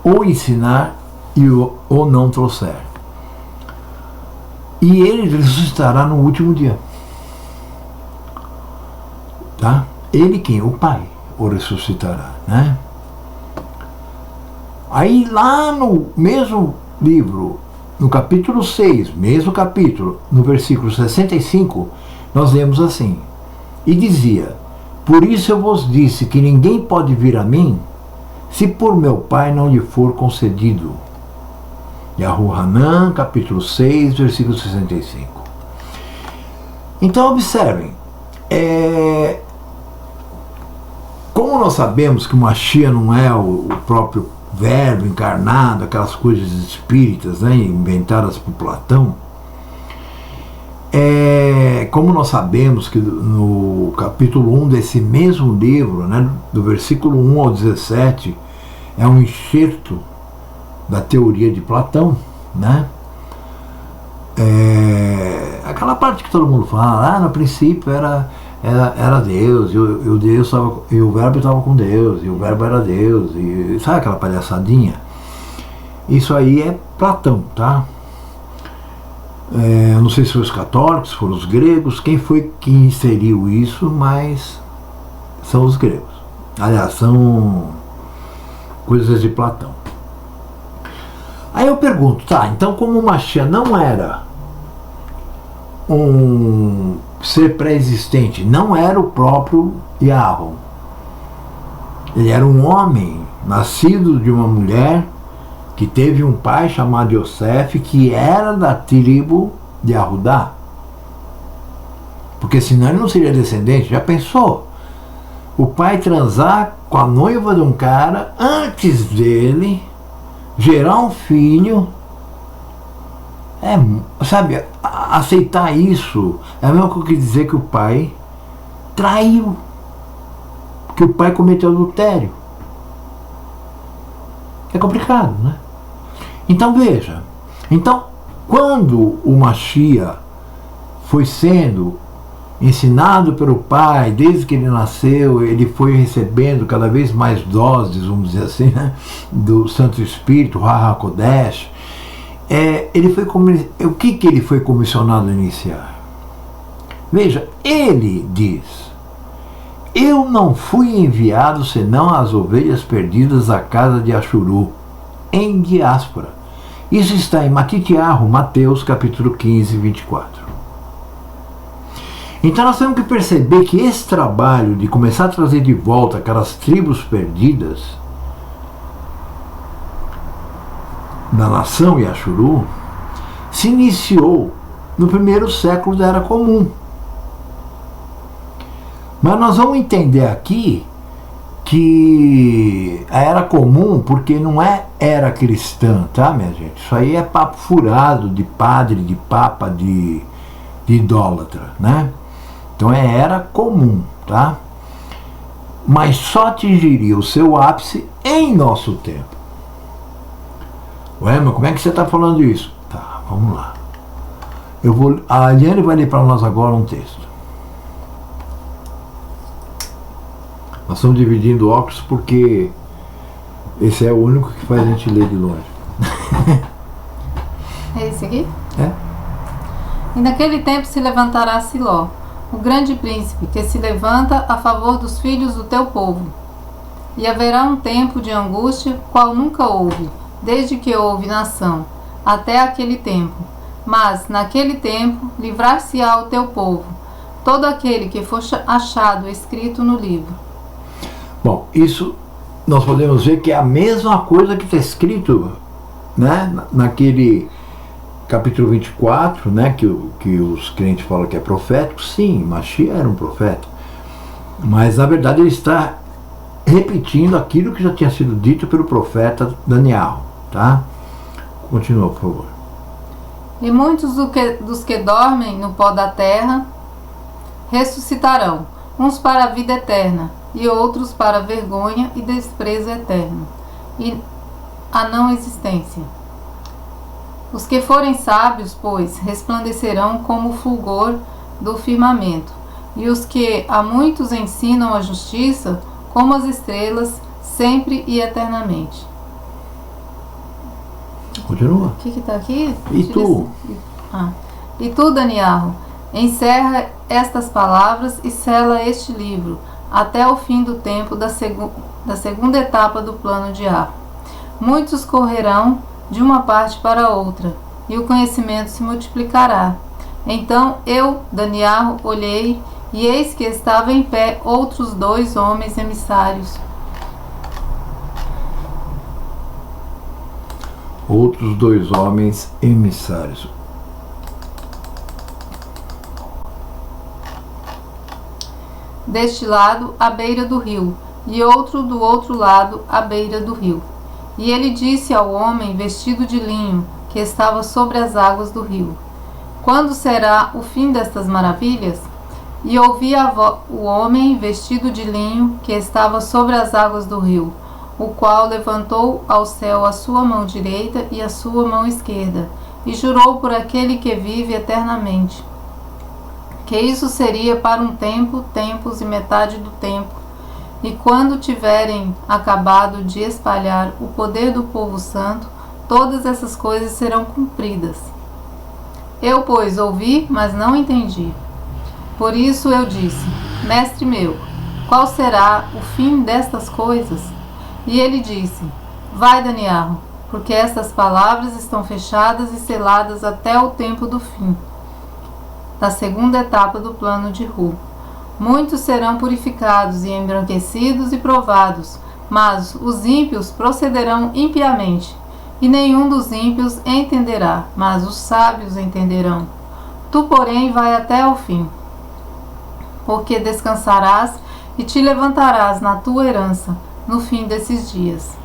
o ensinar e o não trouxer, e ele ressuscitará no último dia. Tá? Ele quem? O Pai o ressuscitará, né? Aí lá no mesmo livro, no capítulo 6, mesmo capítulo, no versículo 65, nós lemos assim: e dizia: por isso eu vos disse que ninguém pode vir a mim se por meu Pai não lhe for concedido. Yahu-Hanan, capítulo 6, versículo 65. Então observem, como nós sabemos que o Mashiach não é o próprio verbo encarnado, aquelas coisas espíritas, né, inventadas por Platão, como nós sabemos que no capítulo 1 desse mesmo livro, né, do versículo 1 ao 17, é um enxerto da teoria de Platão, né? Aquela parte que todo mundo fala, no princípio era Deus, e o Deus tava, e o verbo estava com Deus, e o verbo era Deus, e sabe aquela palhaçadinha? Isso aí é Platão, tá? Eu não sei se foram os católicos, foram os gregos, quem foi que inseriu isso, mas são os gregos. Aliás, são coisas de Platão. Aí eu pergunto, tá, então como o Mashiach não era um ser pré-existente, não era o próprio Yahweh, ele era um homem nascido de uma mulher que teve um pai chamado Yosef, que era da tribo de Arudá, porque senão ele não seria descendente. Já pensou? O pai transar com a noiva de um cara antes dele gerar um filho, sabe, aceitar isso é a mesma coisa que dizer que o pai traiu, que o pai cometeu adultério. É complicado, né? Então veja, então quando o Mashiach foi sendo ensinado pelo Pai, desde que ele nasceu, ele foi recebendo cada vez mais doses, vamos dizer assim, né, do Santo Espírito, Ruach HaKodesh, o que ele foi comissionado a iniciar? Veja, ele diz: eu não fui enviado senão às ovelhas perdidas da casa de Ashuru, em diáspora. Isso está em Matitiahu, Mateus capítulo 15, 24. Então nós temos que perceber que esse trabalho de começar a trazer de volta aquelas tribos perdidas da nação Yashuru se iniciou no primeiro século da Era Comum. Mas nós vamos entender aqui que a Era Comum, porque não é era cristã, tá, minha gente? Isso aí é papo furado de padre, de papa, de idólatra, né? Então é Era Comum, tá? Mas só atingiria o seu ápice em nosso tempo. Ué, mas como é que você está falando isso? Tá, vamos lá. A Eliane vai ler para nós agora um texto. Nós estamos dividindo óculos porque esse é o único que faz a gente ler de longe. É esse aqui? É. E naquele tempo se levantará Siló, o grande príncipe, que se levanta a favor dos filhos do teu povo. E haverá um tempo de angústia, qual nunca houve, desde que houve nação, até aquele tempo. Mas, naquele tempo, livrar-se-á o teu povo, todo aquele que for achado escrito no livro. Bom, isso nós podemos ver que é a mesma coisa que está escrito, né, naquele capítulo 24, né, que os crentes falam que é profético. Sim, Mashiach era um profeta, mas na verdade ele está repetindo aquilo que já tinha sido dito pelo profeta Daniel, tá? Continua, por favor. E muitos dos que dormem no pó da terra ressuscitarão, uns para a vida eterna, e outros para a vergonha e desprezo eterno, e a não existência. Os que forem sábios, pois, resplandecerão como o fulgor do firmamento, e os que a muitos ensinam a justiça, como as estrelas, sempre e eternamente. Continua. O que está aqui? E tu? E tu, Daniel, encerra estas palavras e sela este livro, até o fim do tempo da segunda etapa do plano de Ar. Muitos correrão de uma parte para outra, e o conhecimento se multiplicará. Então eu, Daniel, olhei, e eis que estavam em pé outros 2 homens emissários. Outros 2 homens emissários. Deste lado, à beira do rio, e outro do outro lado, à beira do rio. E ele disse ao homem vestido de linho, que estava sobre as águas do rio: quando será o fim destas maravilhas? E ouvi o homem vestido de linho, que estava sobre as águas do rio, o qual levantou ao céu a sua mão direita e a sua mão esquerda, e jurou por aquele que vive eternamente, que isso seria para um tempo, tempos e metade do tempo, e quando tiverem acabado de espalhar o poder do povo santo, todas essas coisas serão cumpridas. Eu, pois, ouvi, mas não entendi. Por isso eu disse: mestre meu, qual será o fim destas coisas? E ele disse: vai, Daniel, porque estas palavras estão fechadas e seladas até o tempo do fim, da segunda etapa do plano de Ru. Muitos serão purificados e embranquecidos e provados, mas os ímpios procederão impiamente, e nenhum dos ímpios entenderá, mas os sábios entenderão. Tu, porém, vai até ao fim, porque descansarás e te levantarás na tua herança no fim desses dias.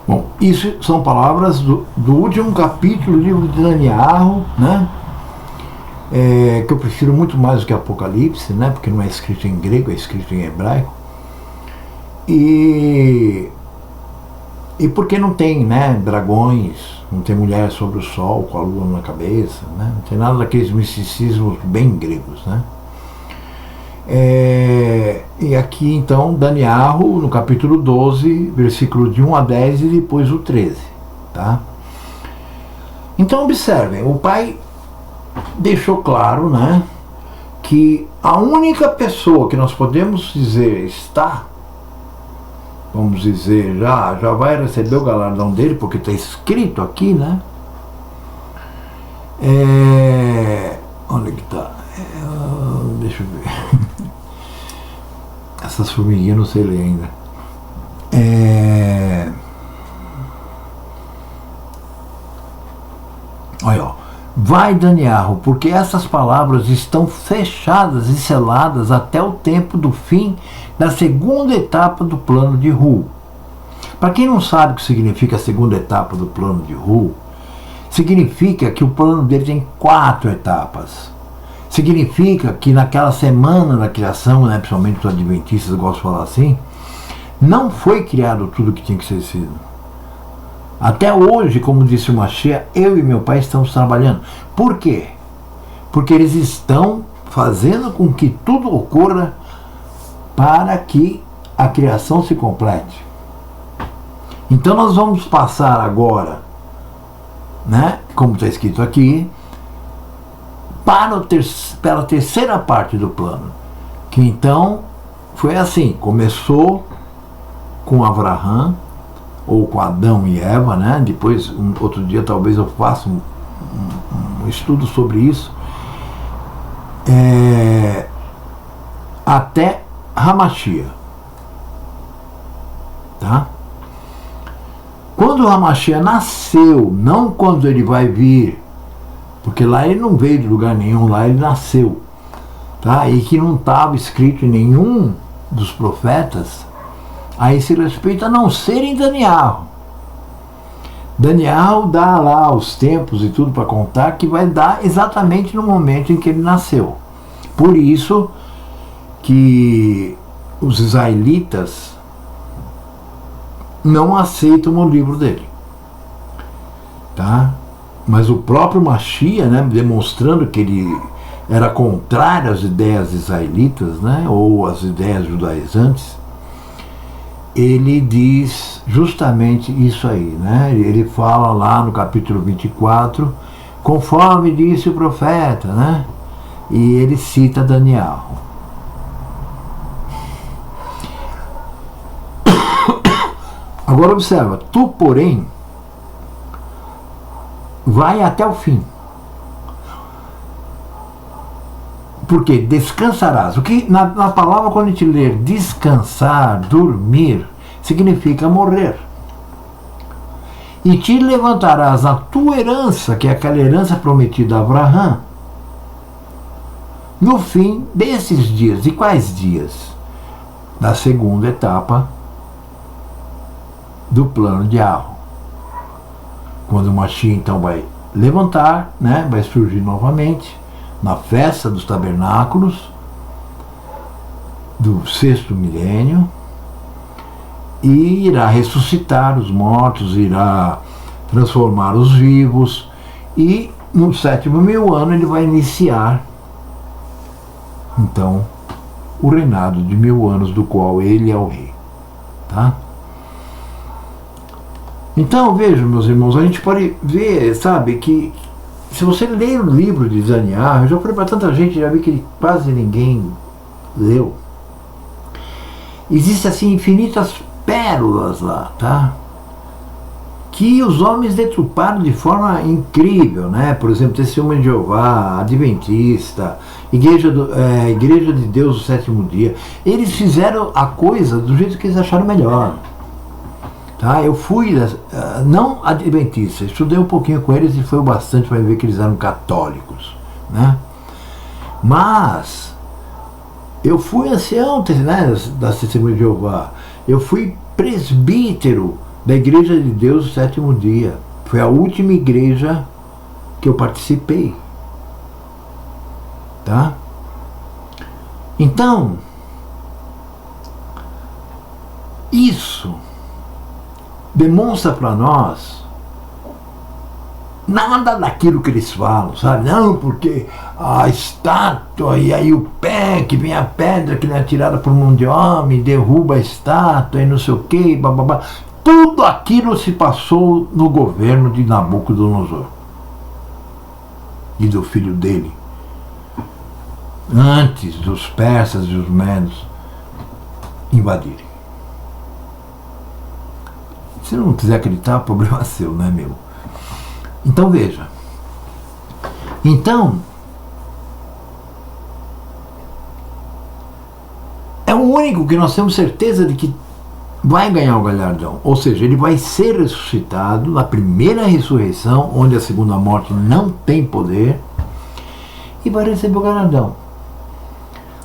Bom, isso são palavras do último capítulo do livro de Daniel, né? Que eu prefiro muito mais do que Apocalipse, né? Porque não é escrito em grego, é escrito em hebraico. E E porque não tem, né, dragões, não tem mulher sobre o sol com a lua na cabeça, né? Não tem nada daqueles misticismos bem gregos, né? E aqui então Daniel, no capítulo 12, versículo de 1 a 10 e depois o 13, tá? Então observem, o pai deixou claro, né, que a única pessoa que nós podemos dizer está, vamos dizer, já vai receber o galardão dele, porque está escrito aqui, né? Onde que está? Deixa eu ver. Essas formiguinhas não sei ler ainda. Olha, ó. Vai, Daniel, porque essas palavras estão fechadas e seladas até o tempo do fim da segunda etapa do plano de Ru. Para quem não sabe o que significa a segunda etapa do plano de Ru, significa que o plano dele tem 4 etapas. Significa que naquela semana da criação, né, principalmente os adventistas gostam de falar assim, não foi criado tudo que tinha que ser sido. Até hoje, como disse o Mashiach, eu e meu pai estamos trabalhando. Por quê? Porque eles estão fazendo com que tudo ocorra para que a criação se complete. Então nós vamos passar agora, né, como está escrito aqui, para a terceira parte do plano. Que então foi assim, começou com Abraham, ou com Adão e Eva, né? Depois, outro dia talvez eu faça um estudo sobre isso, até Hamashiach, tá? Quando o Hamashiach nasceu, não quando ele vai vir, porque lá ele não veio de lugar nenhum, lá ele nasceu, tá? E que não estava escrito em nenhum dos profetas a esse respeito, a não ser em Daniel. Daniel dá lá os tempos e tudo para contar, que vai dar exatamente no momento em que ele nasceu. Por isso que os israelitas não aceitam o livro dele, tá? Mas o próprio Mashiach, né, demonstrando que ele era contrário às ideias israelitas, né, ou às ideias judaizantes, ele diz justamente isso aí, né? Ele fala lá no capítulo 24, conforme disse o profeta, né? E ele cita Daniel. Agora observa, tu, porém, vai até o fim. Porque descansarás. O que na palavra, quando a gente ler descansar, dormir, significa morrer. E te levantarás a tua herança, que é aquela herança prometida a Abraham, no fim desses dias. E quais dias? Da segunda etapa do plano de Arro. Quando o Mashiach então vai levantar, né, vai surgir novamente na festa dos tabernáculos do 6º milênio, e irá ressuscitar os mortos, irá transformar os vivos, e no 7º mil ano ele vai iniciar então o reinado de 1000 anos, do qual ele é o rei, tá? Então vejam, meus irmãos, a gente pode ver, sabe, que se você ler o livro de Daniel, eu já falei para tanta gente, já vi que quase ninguém leu. Existem assim infinitas pérolas lá, tá? Que os homens deturparam de forma incrível, né? Por exemplo, Testemunho de Jeová, Adventista, Igreja de Deus do 7º dia. Eles fizeram a coisa do jeito que eles acharam melhor. Tá? Eu fui, não adventista, estudei um pouquinho com eles e foi o bastante para ver que eles eram católicos, né? Mas eu fui ancião, né, da Testemunha de Jeová, eu fui presbítero da Igreja de Deus do 7º dia, foi a última igreja que eu participei, tá? Então, demonstra para nós nada daquilo que eles falam, sabe? Não, porque a estátua e aí o pé, que vem a pedra que é atirada por um de homem, derruba a estátua e não sei o que, bababá. Tudo aquilo se passou no governo de Nabucodonosor e do filho dele, antes dos persas e os medos invadirem. Se não quiser acreditar, problema seu, não é meu? Então veja. Então, é o único que nós temos certeza de que vai ganhar o galardão. Ou seja, ele vai ser ressuscitado na primeira ressurreição, onde a segunda morte não tem poder, e vai receber o galardão.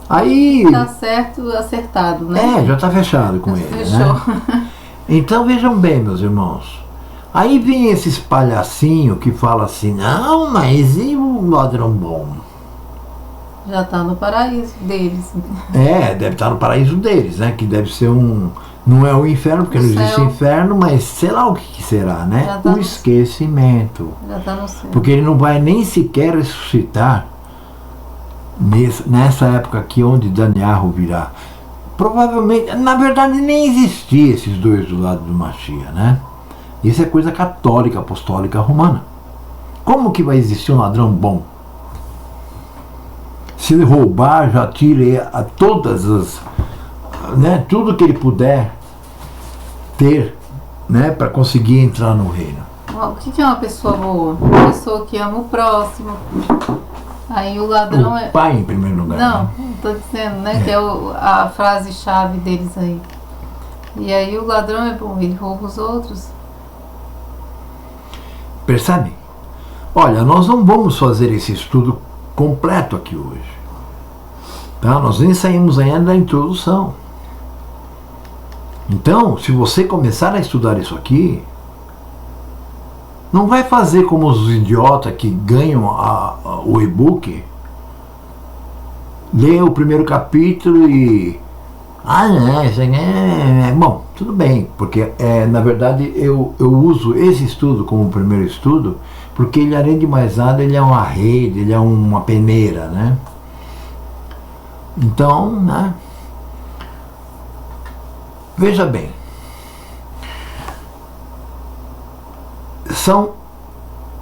Aí... Tá certo, acertado, né? já está fechado com ele. Fechou. Né? Então vejam bem, meus irmãos. Aí vem esses palhacinhos que falam assim, não, mas e o ladrão bom? Já está no paraíso deles. Deve estar no paraíso deles, né? Que deve ser não é o inferno, porque não existe inferno, mas sei lá o que será, né? O esquecimento. Já está no céu. Porque ele não vai nem sequer ressuscitar nessa época aqui onde Daniel virá. Provavelmente, na verdade, nem existia esses dois do lado do Mashiach, né? Isso é coisa católica, apostólica, romana. Como que vai existir um ladrão bom? Se ele roubar, já tire a todas as... Né, tudo que ele puder ter, né, para conseguir entrar no reino. O que é uma pessoa boa? Uma pessoa que ama o próximo. Aí o ladrão o pai em primeiro lugar. Não, né? estou dizendo, né, que é a frase-chave deles aí. E aí o ladrão é bom, ele rouba os outros. Percebe? Olha, nós não vamos fazer esse estudo completo aqui hoje. Tá? Nós nem saímos ainda da introdução. Então, se você começar a estudar isso aqui, não vai fazer como os idiotas que ganham o e-book, lê o primeiro capítulo e... isso aqui é... Bom, tudo bem, porque na verdade eu uso esse estudo como primeiro estudo, porque ele, além de mais nada, ele é uma rede, ele é uma peneira, né? Então, né? Veja bem, são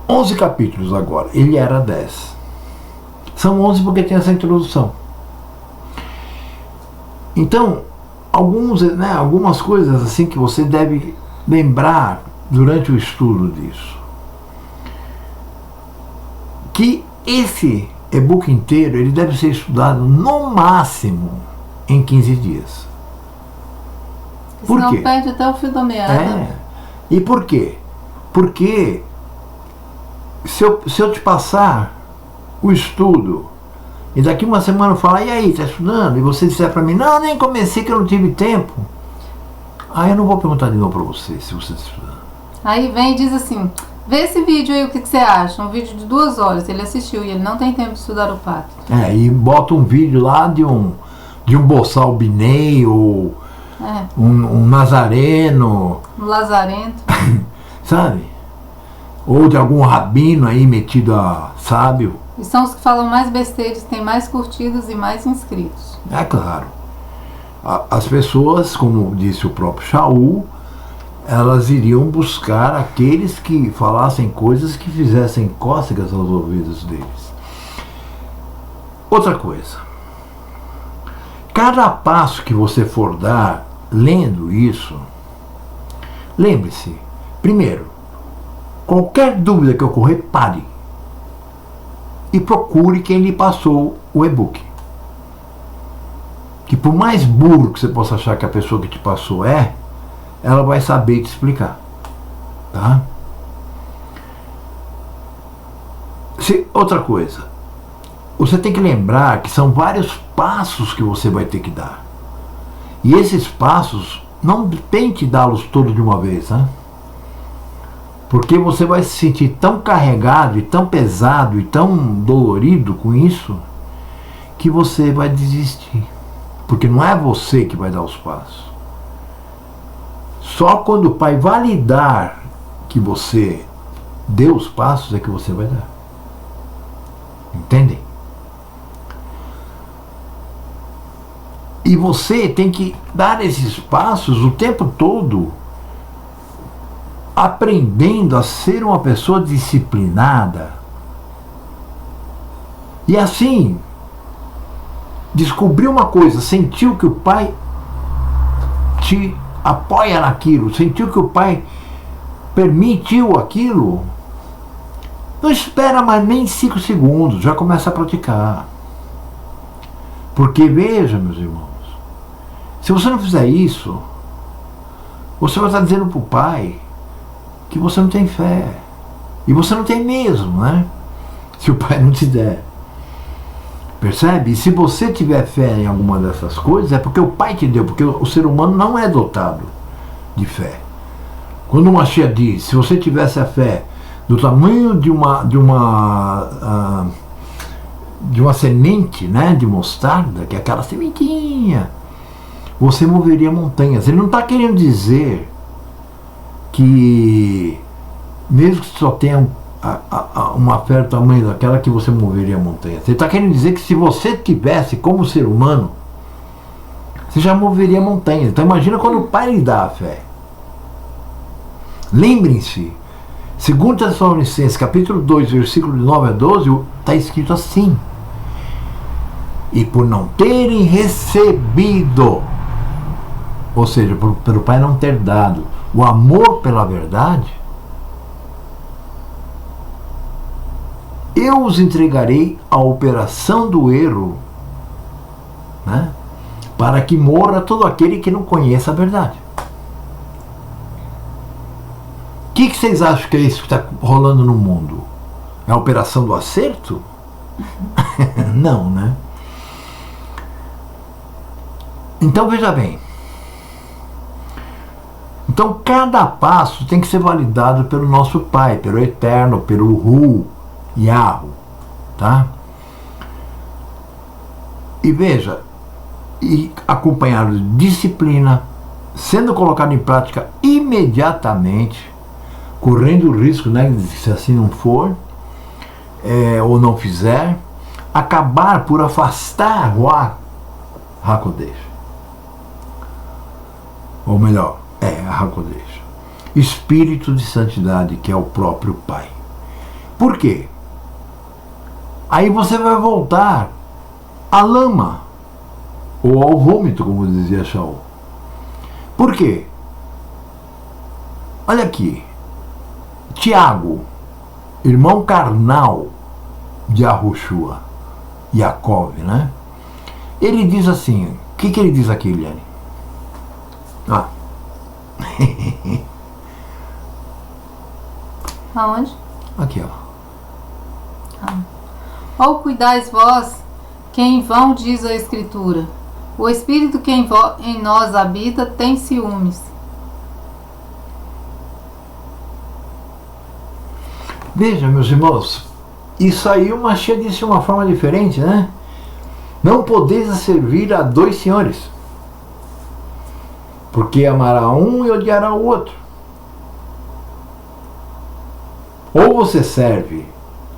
11 capítulos agora, ele era 10. São 11 porque tem essa introdução. Então, algumas coisas assim que você deve lembrar durante o estudo disso. Que esse e-book inteiro, ele deve ser estudado no máximo em 15 dias. Por Senão quê? perde até o fio da meada. E por quê? Porque se eu te passar o estudo e daqui uma semana eu falar, e aí, tá estudando? E você disser para mim, não, nem comecei que eu não tive tempo. Aí eu não vou perguntar de novo para você se você está estudando. Aí vem e diz assim, vê esse vídeo aí, o que você acha? Um vídeo de 2 horas, ele assistiu e ele não tem tempo de estudar o pacto. E bota um vídeo lá de um boçal binei ou um nazareno. Um lazarento. Sabe? Ou de algum rabino aí metido a sábio. E são os que falam mais besteiras, têm mais curtidas e mais inscritos. É claro. As pessoas, como disse o próprio Shaul, elas iriam buscar aqueles que falassem coisas que fizessem cócegas aos ouvidos deles. Outra coisa. Cada passo que você for dar lendo isso, lembre-se, primeiro, qualquer dúvida que ocorrer, pare e procure quem lhe passou o e-book. Que por mais burro que você possa achar que a pessoa que te passou ela vai saber te explicar. Tá? Outra coisa, você tem que lembrar que são vários passos que você vai ter que dar. E esses passos, não tente dá-los todos de uma vez, né? Porque você vai se sentir tão carregado e tão pesado e tão dolorido com isso que você vai desistir. Porque não é você que vai dar os passos. Só quando o pai validar que você deu os passos é que você vai dar. Entendem? E você tem que dar esses passos o tempo todo, aprendendo a ser uma pessoa disciplinada. E assim, descobriu uma coisa, sentiu que o pai te apoia naquilo, sentiu que o pai permitiu aquilo, não espera mais nem 5 segundos, já começa a praticar. Porque veja, meus irmãos, se você não fizer isso, você vai estar dizendo para o pai que você não tem fé. E você não tem mesmo, né? Se o pai não te der. Percebe? E se você tiver fé em alguma dessas coisas, é porque o pai te deu, porque o ser humano não é dotado de fé. Quando o Mashiach diz, se você tivesse a fé do tamanho de uma semente, né, de mostarda, que é aquela sementinha, você moveria montanhas. Ele não está querendo dizer que, mesmo que só tenha uma fé do tamanho daquela, que você moveria montanhas. Ele está querendo dizer que se você tivesse como ser humano, você já moveria montanhas. Então imagina quando o pai lhe dá a fé. Lembrem-se, 2 Tessalonicenses capítulo 2, versículo de 9 a 12, está escrito assim: e por não terem recebido, ou seja, pelo pai não ter dado o amor pela verdade, eu os entregarei à operação do erro, né, para que morra todo aquele que não conheça a verdade. O que vocês acham que é isso que está rolando no mundo? É a operação do acerto? Não, né? Então veja bem. Então cada passo tem que ser validado pelo nosso Pai, pelo Eterno, pelo Hu, Yahweh, tá? E veja, e acompanhado de disciplina, sendo colocado em prática imediatamente, correndo o risco, né, se assim não for, ou não fizer, acabar por afastar o HaKodesh. Ou melhor, HaKodesh, Espírito de Santidade, que é o próprio Pai. Por quê? Aí você vai voltar à lama, ou ao vômito, como dizia Shaul. Por quê? Olha aqui, Tiago, irmão carnal de Yahushua, Yaakov, né? Ele diz assim, o que ele diz aqui, Eliane? Aonde? Aqui, ó. Ou cuidais vós, que em vão diz a Escritura, o Espírito que em nós habita tem ciúmes. Veja, meus irmãos, isso aí o Mashiach disse de uma forma diferente, né? Não podeis servir a 2 senhores, porque amará um e odiará o outro. Ou você serve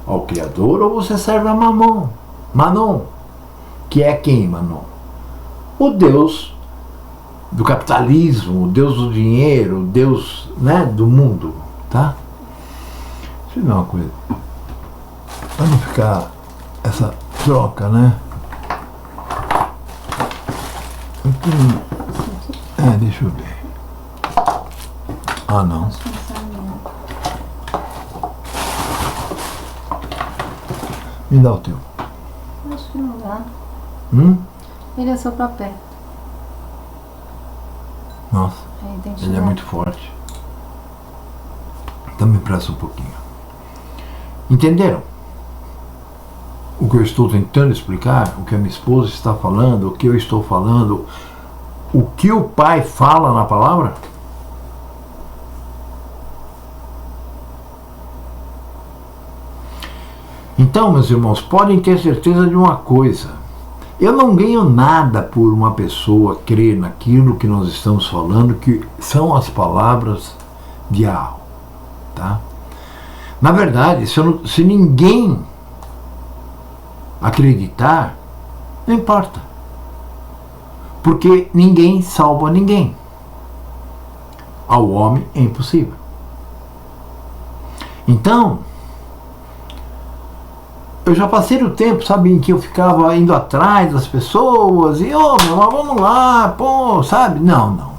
ao Criador, ou você serve a Manon, que é quem, Manon? O Deus do capitalismo, o Deus do dinheiro, o Deus, né, do mundo, tá? Deixa eu ver uma coisa, para não ficar essa troca, né? Deixa eu ver. Não. Me dá o teu. Acho que não dá. Ele é só papel. Nossa, ele é muito forte. Então me presta um pouquinho. Entenderam? O que eu estou tentando explicar, o que a minha esposa está falando, o que eu estou falando, o que o Pai fala na palavra? Então, meus irmãos, podem ter certeza de uma coisa. Eu não ganho nada por uma pessoa crer naquilo que nós estamos falando, que são as palavras de Yahweh, tá? Na verdade, se ninguém acreditar, não importa. Porque ninguém salva ninguém. Ao homem é impossível. Então, eu já passei o tempo, sabe, em que eu ficava indo atrás das pessoas e, meu irmão, vamos lá, pô, sabe? Não.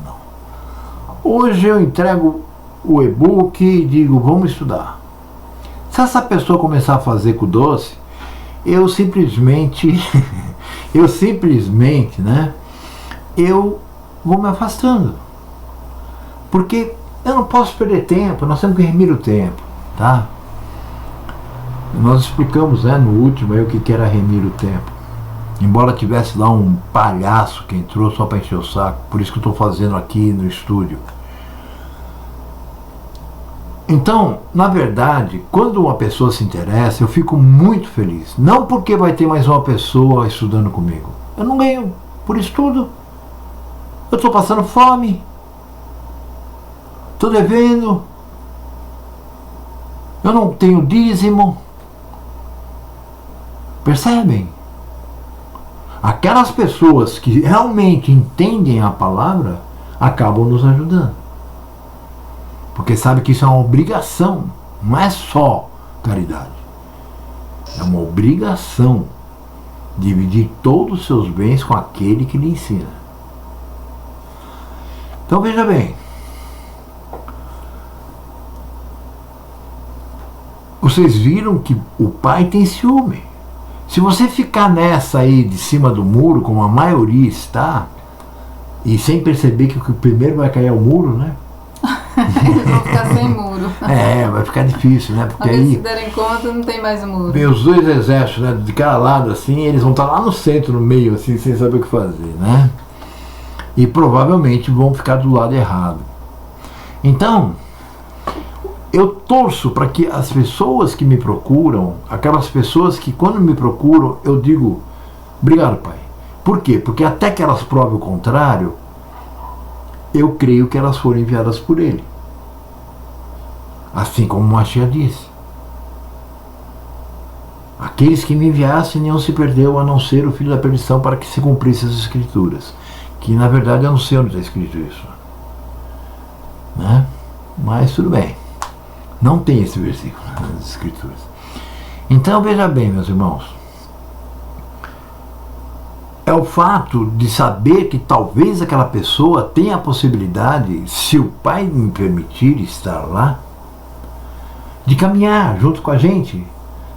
Hoje eu entrego o e-book e digo, vamos estudar. Se essa pessoa começar a fazer com doce, eu simplesmente, né, eu vou me afastando. Porque eu não posso perder tempo, nós temos que remir o tempo, tá? Nós explicamos, né, no último aí, o que era remir o tempo. Embora tivesse lá um palhaço que entrou só para encher o saco, por isso que eu estou fazendo aqui no estúdio. Então, na verdade, quando uma pessoa se interessa, eu fico muito feliz. Não porque vai ter mais uma pessoa estudando comigo. Eu não ganho por estudo. Eu estou passando fome. Estou devendo. Eu não tenho dízimo. Percebem? Aquelas pessoas que realmente entendem a palavra acabam nos ajudando. Porque sabe que isso é uma obrigação, não é só caridade. É uma obrigação dividir todos os seus bens com aquele que lhe ensina. Então veja bem, vocês viram que o pai tem ciúme. Se você ficar nessa aí de cima do muro, como a maioria está, e sem perceber que o primeiro vai cair é o muro, né? Eles vão ficar sem muro. Vai ficar difícil, né? Porque Quando aí, eles se derem conta, não tem mais muro. vem os dois exércitos, né? De cada lado, assim, eles vão estar lá no centro, no meio, assim, sem saber o que fazer, né? E provavelmente vão ficar do lado errado. Então, eu torço para que as pessoas que me procuram, aquelas pessoas que quando me procuram, eu digo, obrigado, pai. Por quê? Porque até que elas provem o contrário, eu creio que elas foram enviadas por ele. Assim como Machia disse. Aqueles que me enviassem nenhum se perdeu, a não ser o filho da perdição, para que se cumprissem as escrituras. Que na verdade eu não sei onde está escrito isso, né? Mas tudo bem. Não tem esse versículo nas escrituras. Então veja bem, meus irmãos. É o fato de saber que talvez aquela pessoa tenha a possibilidade, se o pai me permitir estar lá, de caminhar junto com a gente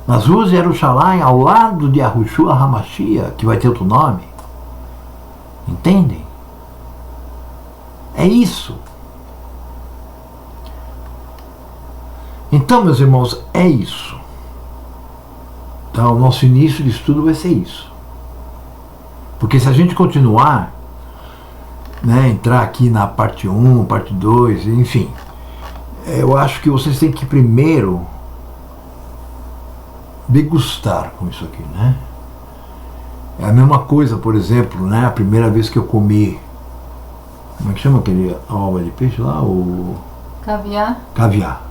nas ruas de Jerusalém, ao lado de Yahushua HaMashiach, que vai ter outro nome. Entendem? É isso. Então, meus irmãos, é isso. Então, o nosso início de estudo vai ser isso. Porque se a gente continuar, né, entrar aqui na parte 1, parte 2, enfim, eu acho que vocês têm que primeiro degustar com isso aqui, né? É a mesma coisa, por exemplo, né, a primeira vez que eu comi, como é que chama aquele alva de peixe lá? O Caviar. Caviar.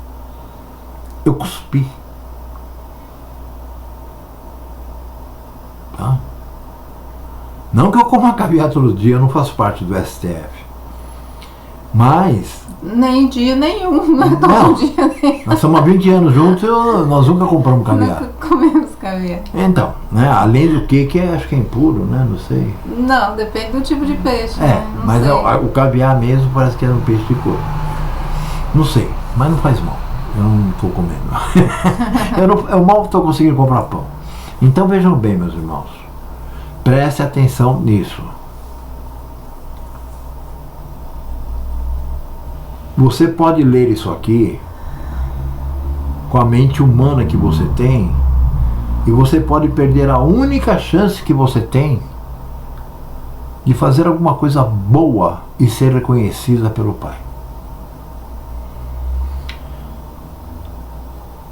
Eu cuspi. Tá? Não que eu coma caviar todo dia, eu não faço parte do STF. Mas... Nem dia nenhum, não é todo dia nenhum. Nós estamos há 20 anos juntos e nós nunca compramos caviar. Nunca comemos caviar. Então, né, além do que acho que é impuro, né? Não sei. Não, depende do tipo de peixe. Né? Não mas sei. O caviar mesmo parece que é um peixe de cor. Não sei, mas não faz mal. Eu não estou comendo. Eu mal estou conseguindo comprar pão. Então vejam bem, meus irmãos. Preste atenção nisso. Você pode ler isso aqui com a mente humana que você tem, e você pode perder a única chance que você tem de fazer alguma coisa boa e ser reconhecida pelo Pai.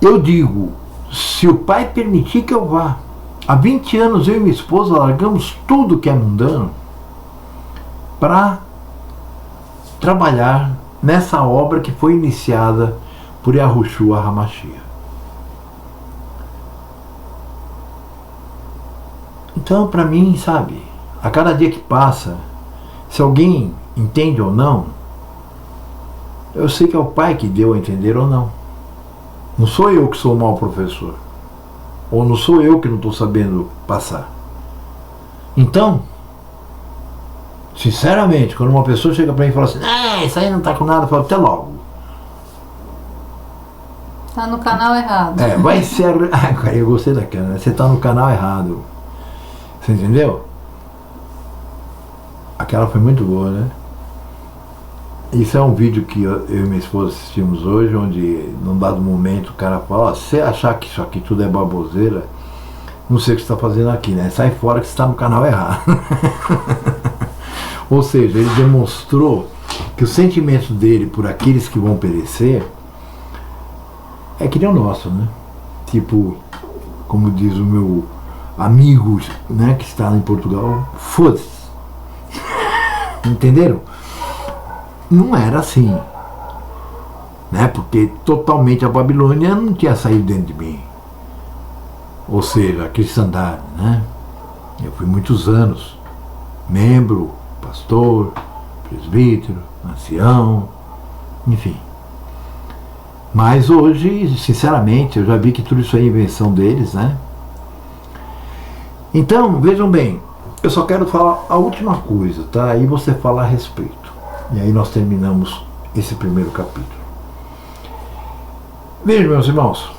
Eu digo, se o Pai permitir que eu vá, Há 20 anos eu e minha esposa largamos tudo que é mundano para trabalhar nessa obra que foi iniciada por Yahushua HaMashiach. Então, para mim, sabe, a cada dia que passa, se alguém entende ou não, eu sei que é o Pai que deu a entender ou não. Não sou eu que sou um mau professor. Ou não sou eu que não estou sabendo passar. Então, sinceramente, quando uma pessoa chega para mim e fala assim, isso aí não está com nada, eu falo, até logo. Tá no canal errado. Vai ser... cara, eu gostei daquela, né? Você está no canal errado. Você entendeu? Aquela foi muito boa, né? Isso é um vídeo que eu e minha esposa assistimos hoje, onde num dado momento o cara fala, se você achar que isso aqui tudo é baboseira, não sei o que você está fazendo aqui, né? Sai fora que você está no canal errado. Ou seja, ele demonstrou que o sentimento dele por aqueles que vão perecer é que nem o nosso, né? Tipo, como diz o meu amigo, né, que está em Portugal, foda-se. Entenderam? Não era assim, né? Porque totalmente a Babilônia não tinha saído dentro de mim. Ou seja, a cristandade, né? Eu fui muitos anos membro, pastor, presbítero, ancião, enfim. Mas hoje, sinceramente, eu já vi que tudo isso é invenção deles, né? Então, vejam bem, eu só quero falar a última coisa, tá? Aí você fala a respeito. E aí nós terminamos esse primeiro capítulo. Vejam, meus irmãos,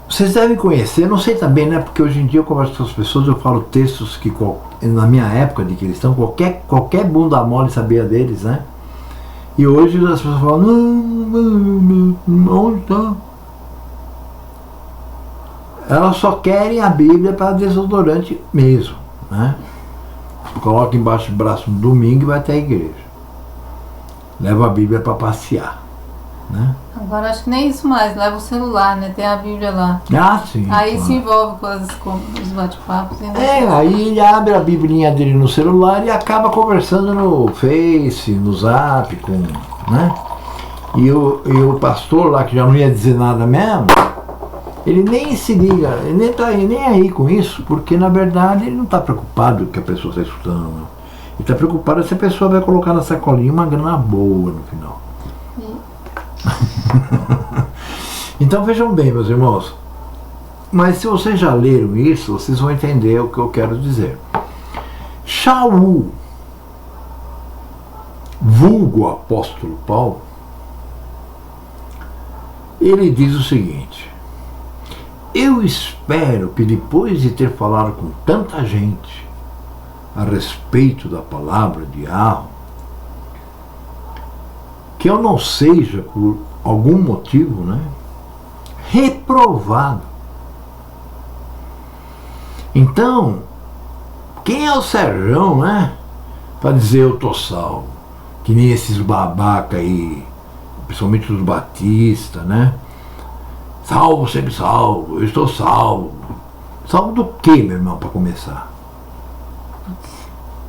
vocês devem conhecer, não sei também, né? Porque hoje em dia eu converso com as pessoas, eu falo textos que na minha época de cristão, qualquer bunda mole sabia deles, né? E hoje as pessoas falam, onde está? Elas só querem a Bíblia para desodorante mesmo, né? Coloca embaixo do braço no domingo e vai até a igreja. Leva a Bíblia para passear, né? Agora acho que nem isso mais, leva o celular, né? Tem a Bíblia lá. Sim. Aí claro. Se envolve com os bate-papos. Aí ele abre a biblinha dele no celular e acaba conversando no Face, no Zap, né? E o pastor lá, que já não ia dizer nada mesmo, ele nem se liga, ele nem está nem aí com isso, porque na verdade ele não está preocupado com o que a pessoa está escutando, não. Ele está preocupado se a pessoa vai colocar na sacolinha uma grana boa no final. Então vejam bem, meus irmãos, mas se vocês já leram isso, vocês vão entender o que eu quero dizer. Shaul, vulgo apóstolo Paulo, ele diz o seguinte: eu espero que depois de ter falado com tanta gente a respeito da palavra de Yahweh, que eu não seja, por algum motivo, né, reprovado. Então, quem é o Serjão, né, para dizer eu tô salvo? Que nem esses babaca aí, principalmente os batistas, né? Salvo, sempre salvo, eu estou salvo. Salvo do que, meu irmão, para começar?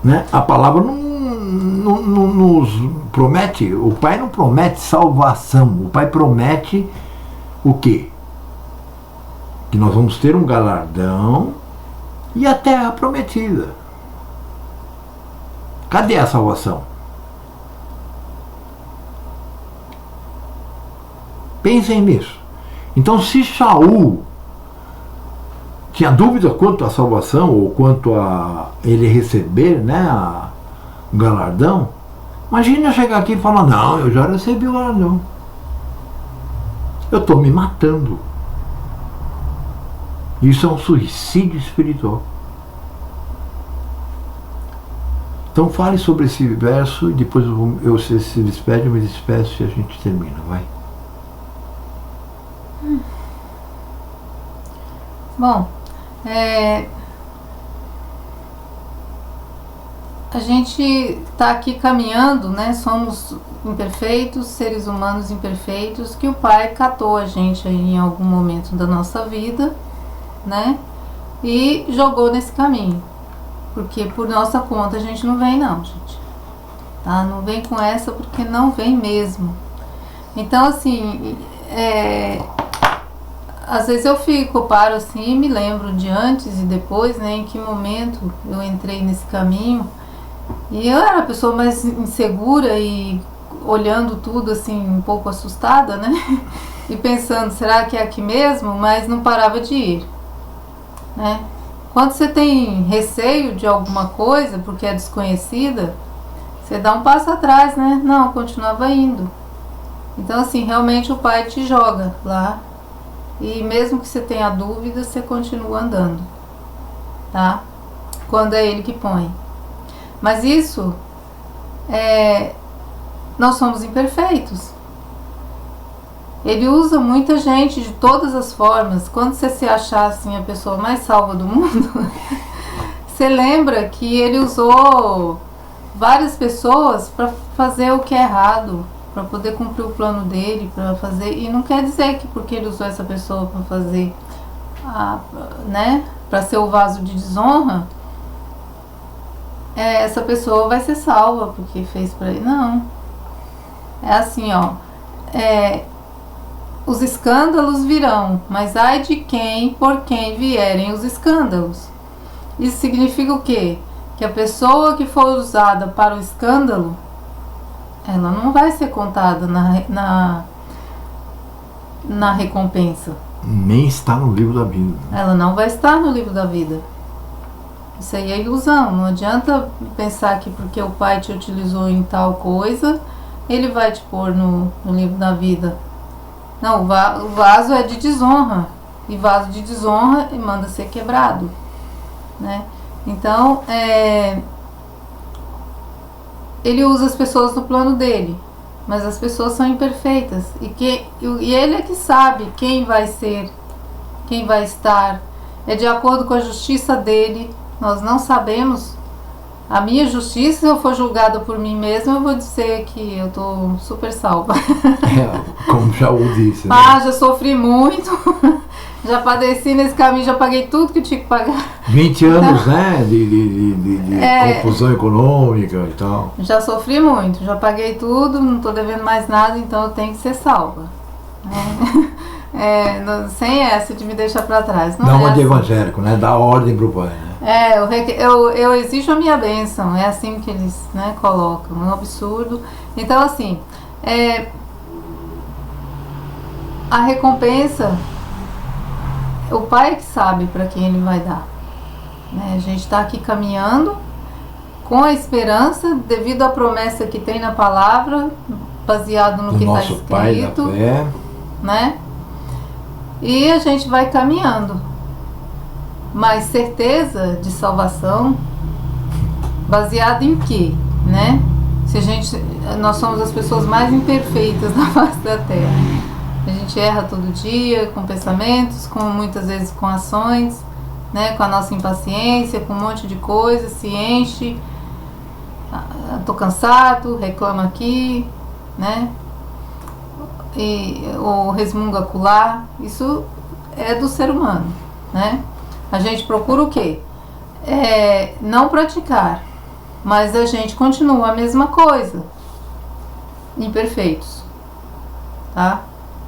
Né? A palavra não nos promete, o Pai não promete salvação, o Pai promete o quê? Que nós vamos ter um galardão e a terra prometida. Cadê a salvação? Pensem nisso. Então, se Shaul tinha dúvida quanto à salvação ou quanto a ele receber, né, o galardão, imagina eu chegar aqui e falar, não, eu já recebi o galardão. Eu estou me matando. Isso é um suicídio espiritual. Então fale sobre esse verso e depois você se despede, eu me despeço e a gente termina, vai. Bom, a gente está aqui caminhando, né? Somos imperfeitos, seres humanos imperfeitos, que o Pai catou a gente aí em algum momento da nossa vida né? E jogou nesse caminho. Porque por nossa conta a gente não vem não, gente. Tá? Não vem com essa porque não vem mesmo. Então assim, às vezes eu paro assim e me lembro de antes e depois, né? Em que momento eu entrei nesse caminho. E eu era a pessoa mais insegura e olhando tudo assim, um pouco assustada, né? E pensando, será que é aqui mesmo? Mas não parava de ir, né? Quando você tem receio de alguma coisa, porque é desconhecida, você dá um passo atrás, né? Não, continuava indo. Então assim, realmente o Pai te joga lá. E mesmo que você tenha dúvida, você continua andando, tá? Quando é Ele que põe. Mas isso, nós somos imperfeitos. Ele usa muita gente de todas as formas. Quando você se achar assim, a pessoa mais salva do mundo, você lembra que Ele usou várias pessoas para fazer o que é errado, para poder cumprir o plano dele, para fazer. E não quer dizer que porque Ele usou essa pessoa para fazer, né, para ser o vaso de desonra, essa pessoa vai ser salva porque fez para ele. Não. É assim, ó. Os escândalos virão, mas ai de quem, por quem vierem os escândalos. Isso significa o quê? Que a pessoa que for usada para o escândalo, ela não vai ser contada na recompensa. Nem está no livro da vida. Ela não vai estar no livro da vida. Isso aí é ilusão. Não adianta pensar que porque o Pai te utilizou em tal coisa, Ele vai te pôr no livro da vida. Não, o vaso é de desonra. E vaso de desonra manda ser quebrado, né? Então, Ele usa as pessoas no plano dele. Mas as pessoas são imperfeitas. E Ele é que sabe quem vai ser, quem vai estar. É de acordo com a justiça dele. Nós não sabemos. A minha justiça, se eu for julgada por mim mesma, eu vou dizer que eu estou super salva. Como Shaul disse, né? Já sofri muito. Já padeci nesse caminho, já paguei tudo que eu tinha que pagar. 20 anos, né? De confusão econômica e tal. Já sofri muito, já paguei tudo, não estou devendo mais nada, então eu tenho que ser salva. Sem essa de me deixar para trás. Não dá uma assim. De evangélico, né? Dá ordem pro Pai, né? Eu exijo a minha bênção, é assim que eles, né, colocam, é um absurdo. Então assim, a recompensa, o Pai que sabe para quem Ele vai dar, né? A gente está aqui caminhando com a esperança, devido à promessa que tem na palavra, baseado no que está escrito, Pai da fé, né? E a gente vai caminhando, mas certeza de salvação baseada em quê, né? Nós somos as pessoas mais imperfeitas na face da terra. A gente erra todo dia com pensamentos, muitas vezes com ações, né? Com a nossa impaciência, com um monte de coisa, se enche, tô cansado, reclama aqui, né? Ou resmunga acolá. Isso é do ser humano, né? A gente procura o quê? Não praticar, mas a gente continua a mesma coisa, imperfeitos, tá?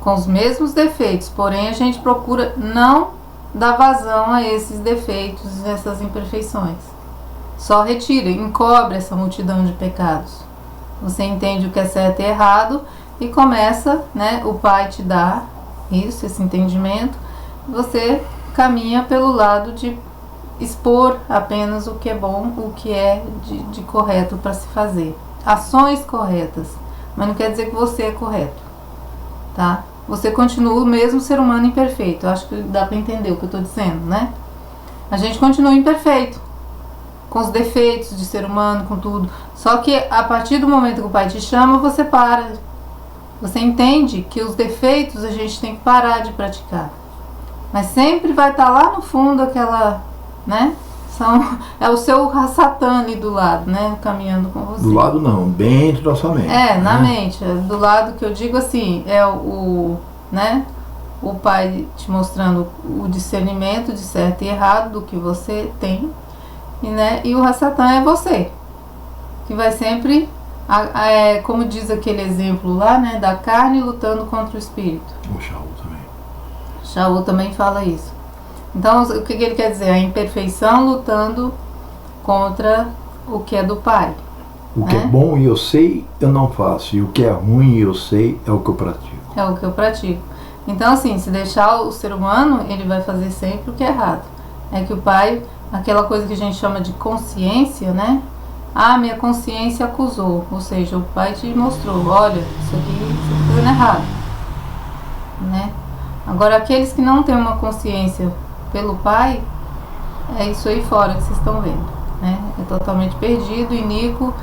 Com os mesmos defeitos, porém a gente procura não dar vazão a esses defeitos, essas imperfeições. Só retira, encobre essa multidão de pecados. Você entende o que é certo e errado e começa, né? O Pai te dá isso, esse entendimento. Você caminha pelo lado de expor apenas o que é bom, o que é de correto para se fazer. Ações corretas, mas não quer dizer que você é correto, tá? Você continua o mesmo ser humano imperfeito. Eu acho que dá para entender o que eu estou dizendo, né? A gente continua imperfeito, com os defeitos de ser humano, com tudo. Só que a partir do momento que o Pai te chama, você para. Você entende que os defeitos a gente tem que parar de praticar. Mas sempre vai estar lá no fundo aquela, né? É o seu Satã ali do lado, né? Caminhando com você. Do lado não, dentro da sua mente. Na mente. Do lado que eu digo assim, né? o pai te mostrando o discernimento de certo e errado do que você tem, e o Hasatan é você, que vai sempre, como diz aquele exemplo lá, né, da carne lutando contra o espírito. O Shaul também. Shaul também fala isso. Então, o que ele quer dizer? A imperfeição lutando contra o que é do pai. O que é bom e eu sei, eu não faço. E o que é ruim e eu sei, é o que eu pratico. É o que eu pratico. Então, assim, se deixar o ser humano, ele vai fazer sempre o que é errado. É que o pai, aquela coisa que a gente chama de consciência, né? Ah, minha consciência acusou. Ou seja, o pai te mostrou, olha, isso aqui está dando errado. Né? Agora, aqueles que não têm uma consciência pelo pai, é isso aí fora que vocês estão vendo. Né? É totalmente perdido, iníquo,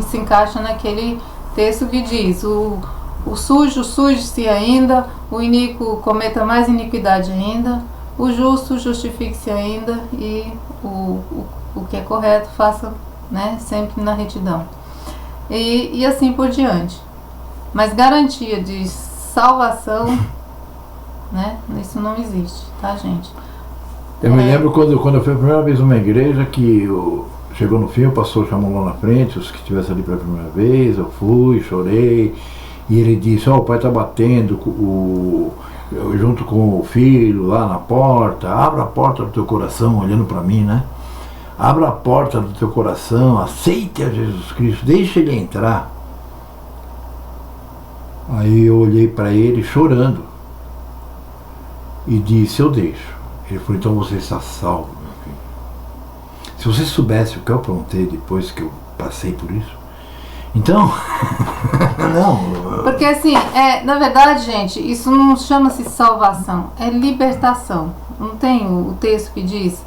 se encaixa naquele texto que diz, o sujo suje-se ainda, o iníquo cometa mais iniquidade ainda, o justo justifique-se ainda e o que é correto faça, né, sempre na retidão. E assim por diante. Mas garantia de salvação, né, isso não existe, tá, gente? Eu me lembro quando eu fui a primeira vez numa igreja que chegou no fim, o pastor chamou lá na frente, os que estivessem ali pela primeira vez, eu fui, chorei, e ele disse, o pai está batendo junto com o filho lá na porta, abra a porta do teu coração, olhando para mim, né? Abra a porta do teu coração, aceite a Jesus Cristo, deixa ele entrar. Aí eu olhei para ele chorando e disse, eu deixo. Ele falou, então você está salvo, meu filho. Se você soubesse o que eu aprontei depois que eu passei por isso. Então, não. Porque assim, na verdade, gente, isso não chama-se salvação, é libertação. Não tem o texto que diz,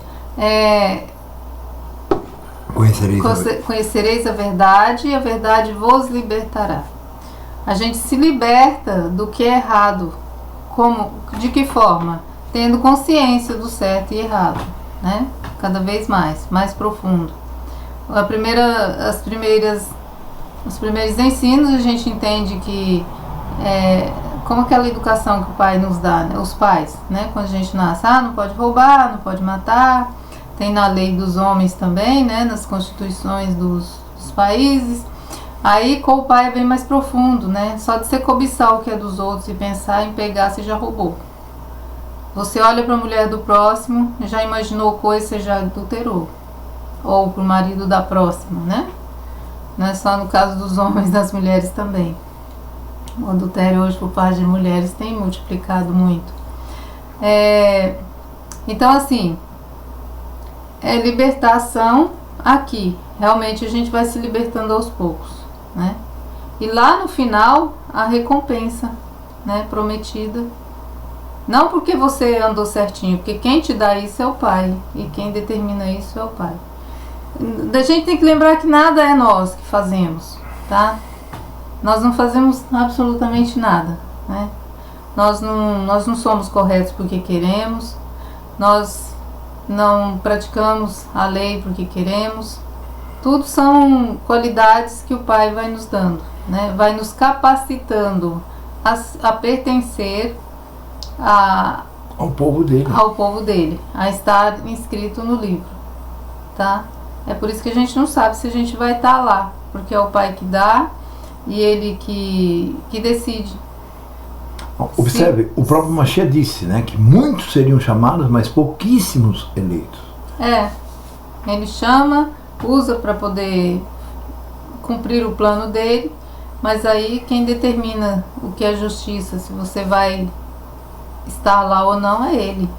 conhecereis a verdade e a verdade vos libertará. A gente se liberta do que é errado. De que forma? Tendo consciência do certo e errado, né? Cada vez mais profundo. Os primeiros ensinos a gente entende que como aquela educação que o pai nos dá, né? Os pais, né? Quando a gente nasce, não pode roubar, não pode matar, tem na lei dos homens também, né? Nas constituições dos países. Aí com o pai é bem mais profundo, né? Só de você cobiçar o que é dos outros e pensar em pegar, você já roubou. Você olha para a mulher do próximo, já imaginou coisa, você já adulterou. Ou para o marido da próxima, né? Não é só no caso dos homens, das mulheres também. O adultério hoje por parte de mulheres tem multiplicado muito. Então assim, libertação aqui. Realmente a gente vai se libertando aos poucos, né? E lá no final, a recompensa, né, prometida. Não porque você andou certinho, porque quem te dá isso é o pai. E quem determina isso é o pai. A gente tem que lembrar que nada é nós que fazemos, tá? Nós não fazemos absolutamente nada, né? Nós não somos corretos porque queremos. Nós não praticamos a lei porque queremos. Tudo são qualidades que o pai vai nos dando, né? Vai nos capacitando a pertencer ao povo dele, a estar inscrito no livro, tá? É por isso que a gente não sabe se a gente vai estar lá, porque é o pai que dá e ele que decide. Observe, o próprio Mashiach disse, né, que muitos seriam chamados, mas pouquíssimos eleitos. Ele chama, usa para poder cumprir o plano dele, mas aí quem determina o que é justiça, se você vai estar lá ou não, é ele.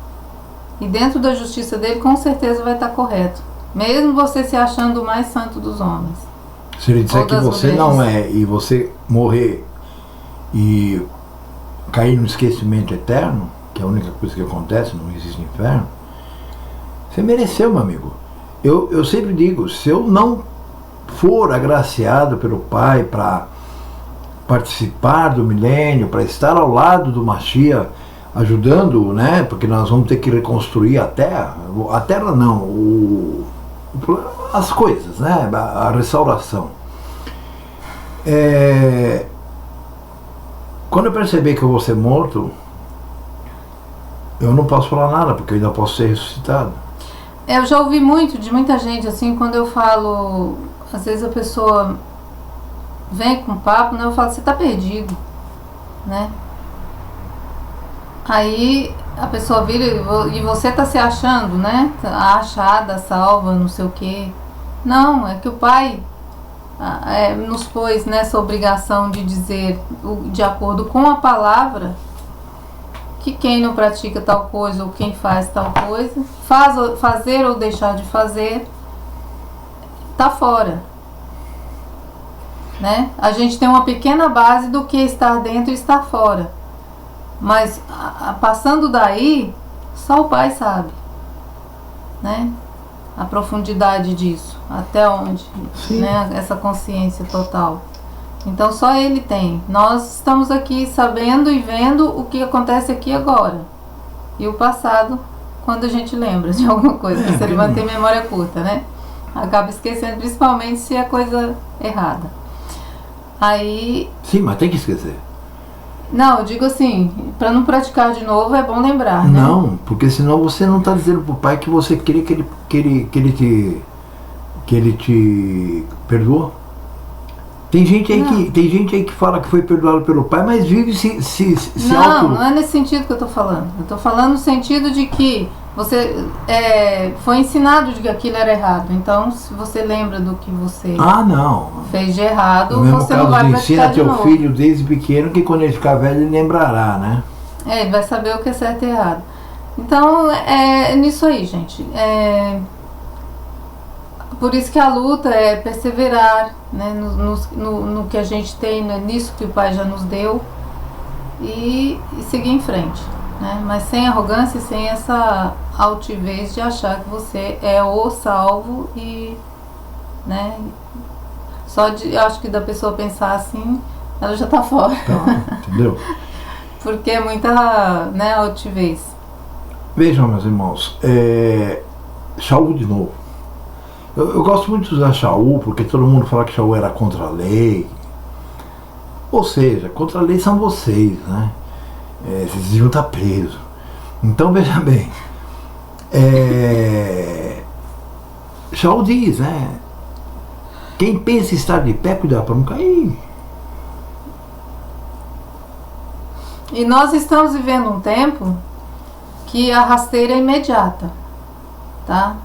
E dentro da justiça dele, com certeza vai estar correto. Mesmo você se achando o mais santo dos homens. Se ele disser que você não é, e você morrer e cair no esquecimento eterno, que é a única coisa que acontece, não existe inferno, você mereceu, meu amigo. Eu sempre digo, se eu não for agraciado pelo Pai para participar do milênio, para estar ao lado do Mashiach, ajudando, né? Porque nós vamos ter que reconstruir a terra não, as coisas, né? A restauração. Quando eu perceber que eu vou ser morto, eu não posso falar nada, porque eu ainda posso ser ressuscitado. Eu já ouvi muito de muita gente, assim, quando eu falo, às vezes a pessoa vem com papo, né? Eu falo, você tá perdido, né? Aí a pessoa vira e você tá se achando, né? Achada, salva, não sei o quê. Não, é que o Pai nos pôs nessa obrigação de dizer, de acordo com a palavra, que quem não pratica tal coisa ou quem faz tal coisa, fazer ou deixar de fazer, tá fora, né? A gente tem uma pequena base do que estar dentro e estar fora, mas passando daí, só o Pai sabe, né? A profundidade disso, até onde, né? Essa consciência total. Então só Ele tem. Nós estamos aqui sabendo e vendo o que acontece aqui agora. E o passado, quando a gente lembra de alguma coisa, se ele manter memória curta, né? Acaba esquecendo, principalmente se é coisa errada. Aí... Sim, mas tem que esquecer. Não, eu digo assim, para não praticar de novo é bom lembrar, né? Não, porque senão você não está dizendo pro Pai que você queria que ele te perdoou. Tem gente aí que fala que foi perdoado pelo Pai, mas vive Não é nesse sentido que eu estou falando. Eu estou falando no sentido de que você foi ensinado de que aquilo era errado. Então, se você lembra do que você fez de errado, você não vai praticar de novo. Ensina teu filho desde pequeno que quando ele ficar velho ele lembrará, né? Ele vai saber o que é certo e errado. Então, é nisso aí, gente. Por isso que a luta é perseverar, né, no que a gente tem, né, nisso que o Pai já nos deu, e seguir em frente, né? Mas sem arrogância e sem essa altivez de achar que você é o salvo e, né, eu acho que da pessoa pensar assim, ela já está fora. Entendeu? Porque é muita, né, altivez. Vejam, meus irmãos, Shaul de novo. Eu gosto muito de usar Shaul, porque todo mundo fala que Shaul era contra a lei. Ou seja, contra a lei são vocês, né? Vocês deviam estar presos. Então, veja bem. Shaul diz, né? Quem pensa estar de pé, cuidado para não cair. E nós estamos vivendo um tempo que a rasteira é imediata, tá?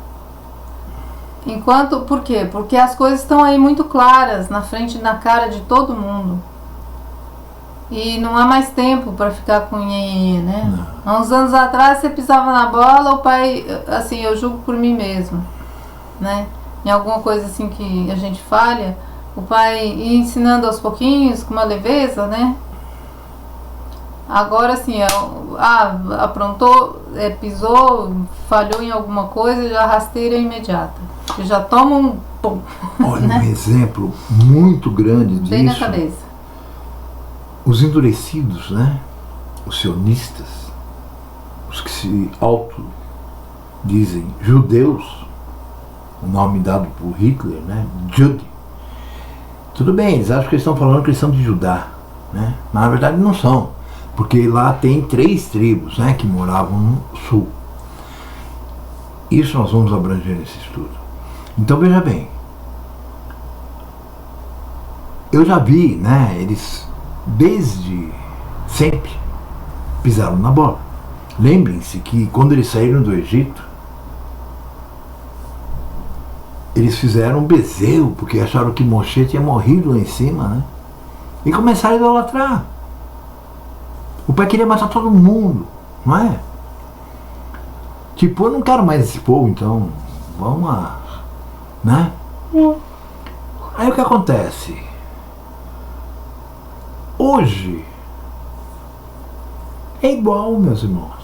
Por quê? Porque as coisas estão aí muito claras, na frente, na cara de todo mundo. E não há mais tempo para ficar com nhenhenhê, né? Há uns anos atrás você pisava na bola, o Pai, assim, eu julgo por mim mesmo, né? Em alguma coisa assim que a gente falha, o Pai ia ensinando aos pouquinhos, com uma leveza, né? Agora assim, aprontou, pisou, falhou em alguma coisa, já rasteira imediata. Você já toma um pum. Olha, né? Um exemplo muito grande disso. Bem na cabeça. Os endurecidos, né? Os sionistas, os que se dizem judeus, o nome dado por Hitler, né? Jude. Tudo bem, eles acham que eles estão falando que eles são de Judá, né? Mas na verdade não são, porque lá tem 3 tribos, né? Que moravam no sul. Isso nós vamos abranger nesse estudo. Então veja bem, eu já vi, né? Eles desde sempre pisaram na bola. Lembrem-se que quando eles saíram do Egito, eles fizeram um bezerro, porque acharam que Moshe tinha morrido lá em cima, né? E começaram a idolatrar. O Pai queria matar todo mundo, não é? Tipo, eu não quero mais esse povo, então vamos lá, né? Aí o que acontece? Hoje é igual, meus irmãos.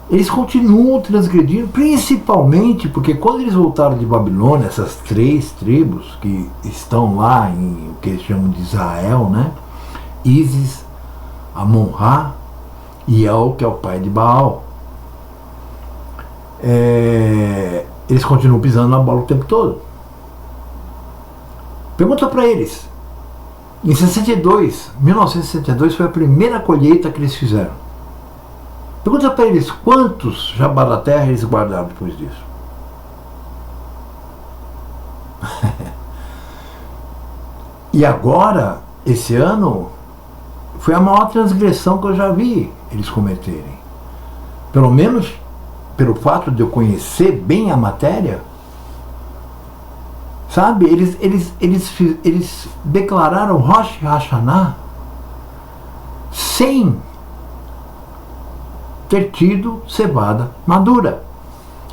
Eles continuam transgredindo, principalmente porque quando eles voltaram de Babilônia, essas 3 tribos que estão lá em o que eles chamam de Israel, né? Ísis, Amon-Ra e El, que é o pai de Baal. Eles continuam pisando na bola o tempo todo. Pergunta para eles. Em 1962 foi a primeira colheita que eles fizeram. Pergunta para eles quantos jabá da terra eles guardaram depois disso. E agora, esse ano, foi a maior transgressão que eu já vi eles cometerem. Pelo menos pelo fato de eu conhecer bem a matéria, sabe? Eles declararam Rosh Hashanah sem ter tido cevada madura.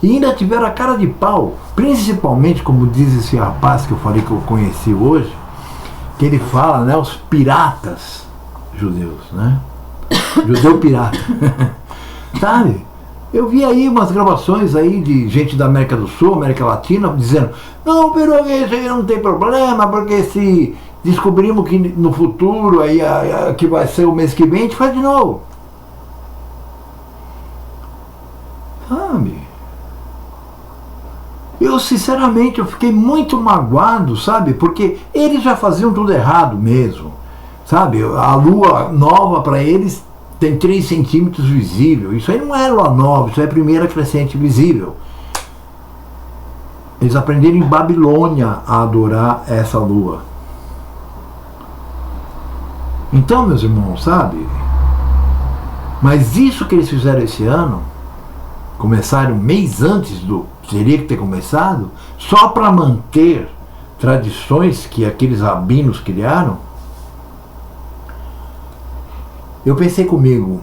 E ainda tiveram a cara de pau, principalmente, como diz esse rapaz que eu falei que eu conheci hoje, que ele fala, né, os piratas judeus, né? Judeu pirata. Sabe? Eu vi aí umas gravações aí de gente da América do Sul, América Latina, dizendo, não, pero isso aí não tem problema, porque se descobrimos que no futuro, aí que vai ser o mês que vem, a gente faz de novo. Sabe? Eu, sinceramente, eu fiquei muito magoado, sabe? Porque eles já faziam tudo errado mesmo, sabe? A lua nova para eles tem 3 centímetros visível. Isso aí não é lua nova, isso é a primeira crescente visível. Eles aprenderam em Babilônia a adorar essa lua. Então, meus irmãos, sabe? Mas isso que eles fizeram esse ano, começaram um mês antes do teria que ter começado, só para manter tradições que aqueles rabinos criaram. Eu pensei comigo,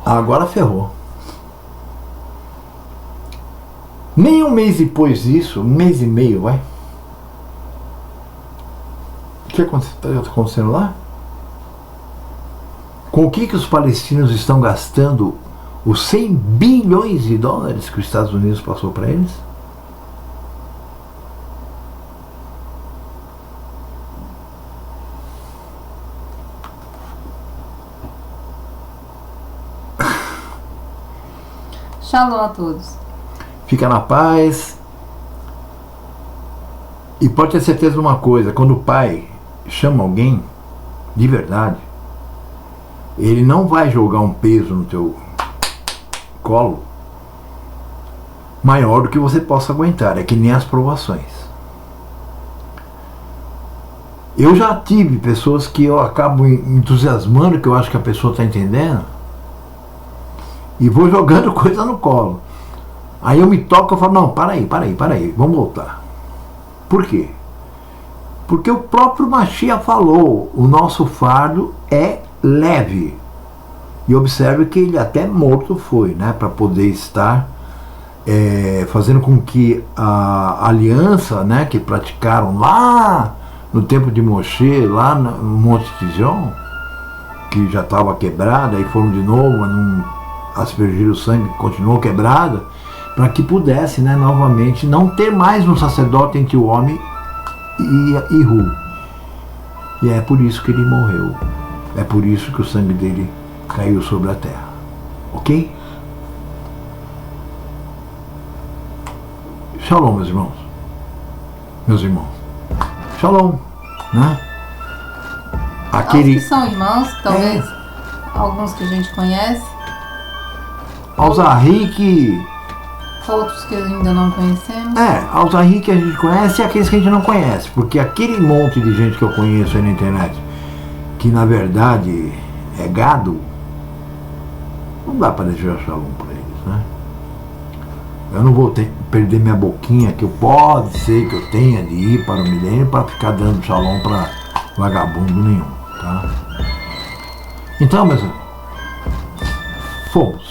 agora ferrou. Nem um mês depois disso, um mês e meio, vai. O que está acontecendo lá? Com o que os palestinos estão gastando os 100 bilhões de dólares que os Estados Unidos passou para eles? Shalom a todos. Fica na paz. E pode ter certeza de uma coisa, quando o pai chama alguém de verdade, ele não vai jogar um peso no teu colo maior do que você possa aguentar. É que nem as provações. Eu já tive pessoas que eu acabo entusiasmando, que eu acho que a pessoa está entendendo, e vou jogando coisa no colo. Aí eu me toco e falo, não, para aí, vamos voltar. Por quê? Porque o próprio Mashiach falou, o nosso fardo é leve. E observe que ele até morto foi, né, para poder estar fazendo com que a aliança, né, que praticaram lá no tempo de Moshe, lá no Monte Tijon, que já estava quebrada, aí foram de novo, mas não aspergiram o sangue, continuou quebrada, para que pudesse, né, novamente não ter mais um sacerdote entre o homem e Ru. E é por isso que ele morreu. É por isso que o sangue dele caiu sobre a terra. Ok? Shalom, meus irmãos. Meus irmãos. Shalom, né? Aquele... Aos que são irmãos, talvez alguns que a gente conhece. Aos Ahri, outros que ainda não conhecemos. Aos Ahri que a gente conhece e aqueles que a gente não conhece. Porque aquele monte de gente que eu conheço aí na internet, que na verdade é gado, não dá para deixar shalom para eles, né? Eu não vou perder minha boquinha, que pode ser que eu tenha de ir para o milênio para ficar dando shalom para vagabundo nenhum, tá? Então, meus amigos, fomos.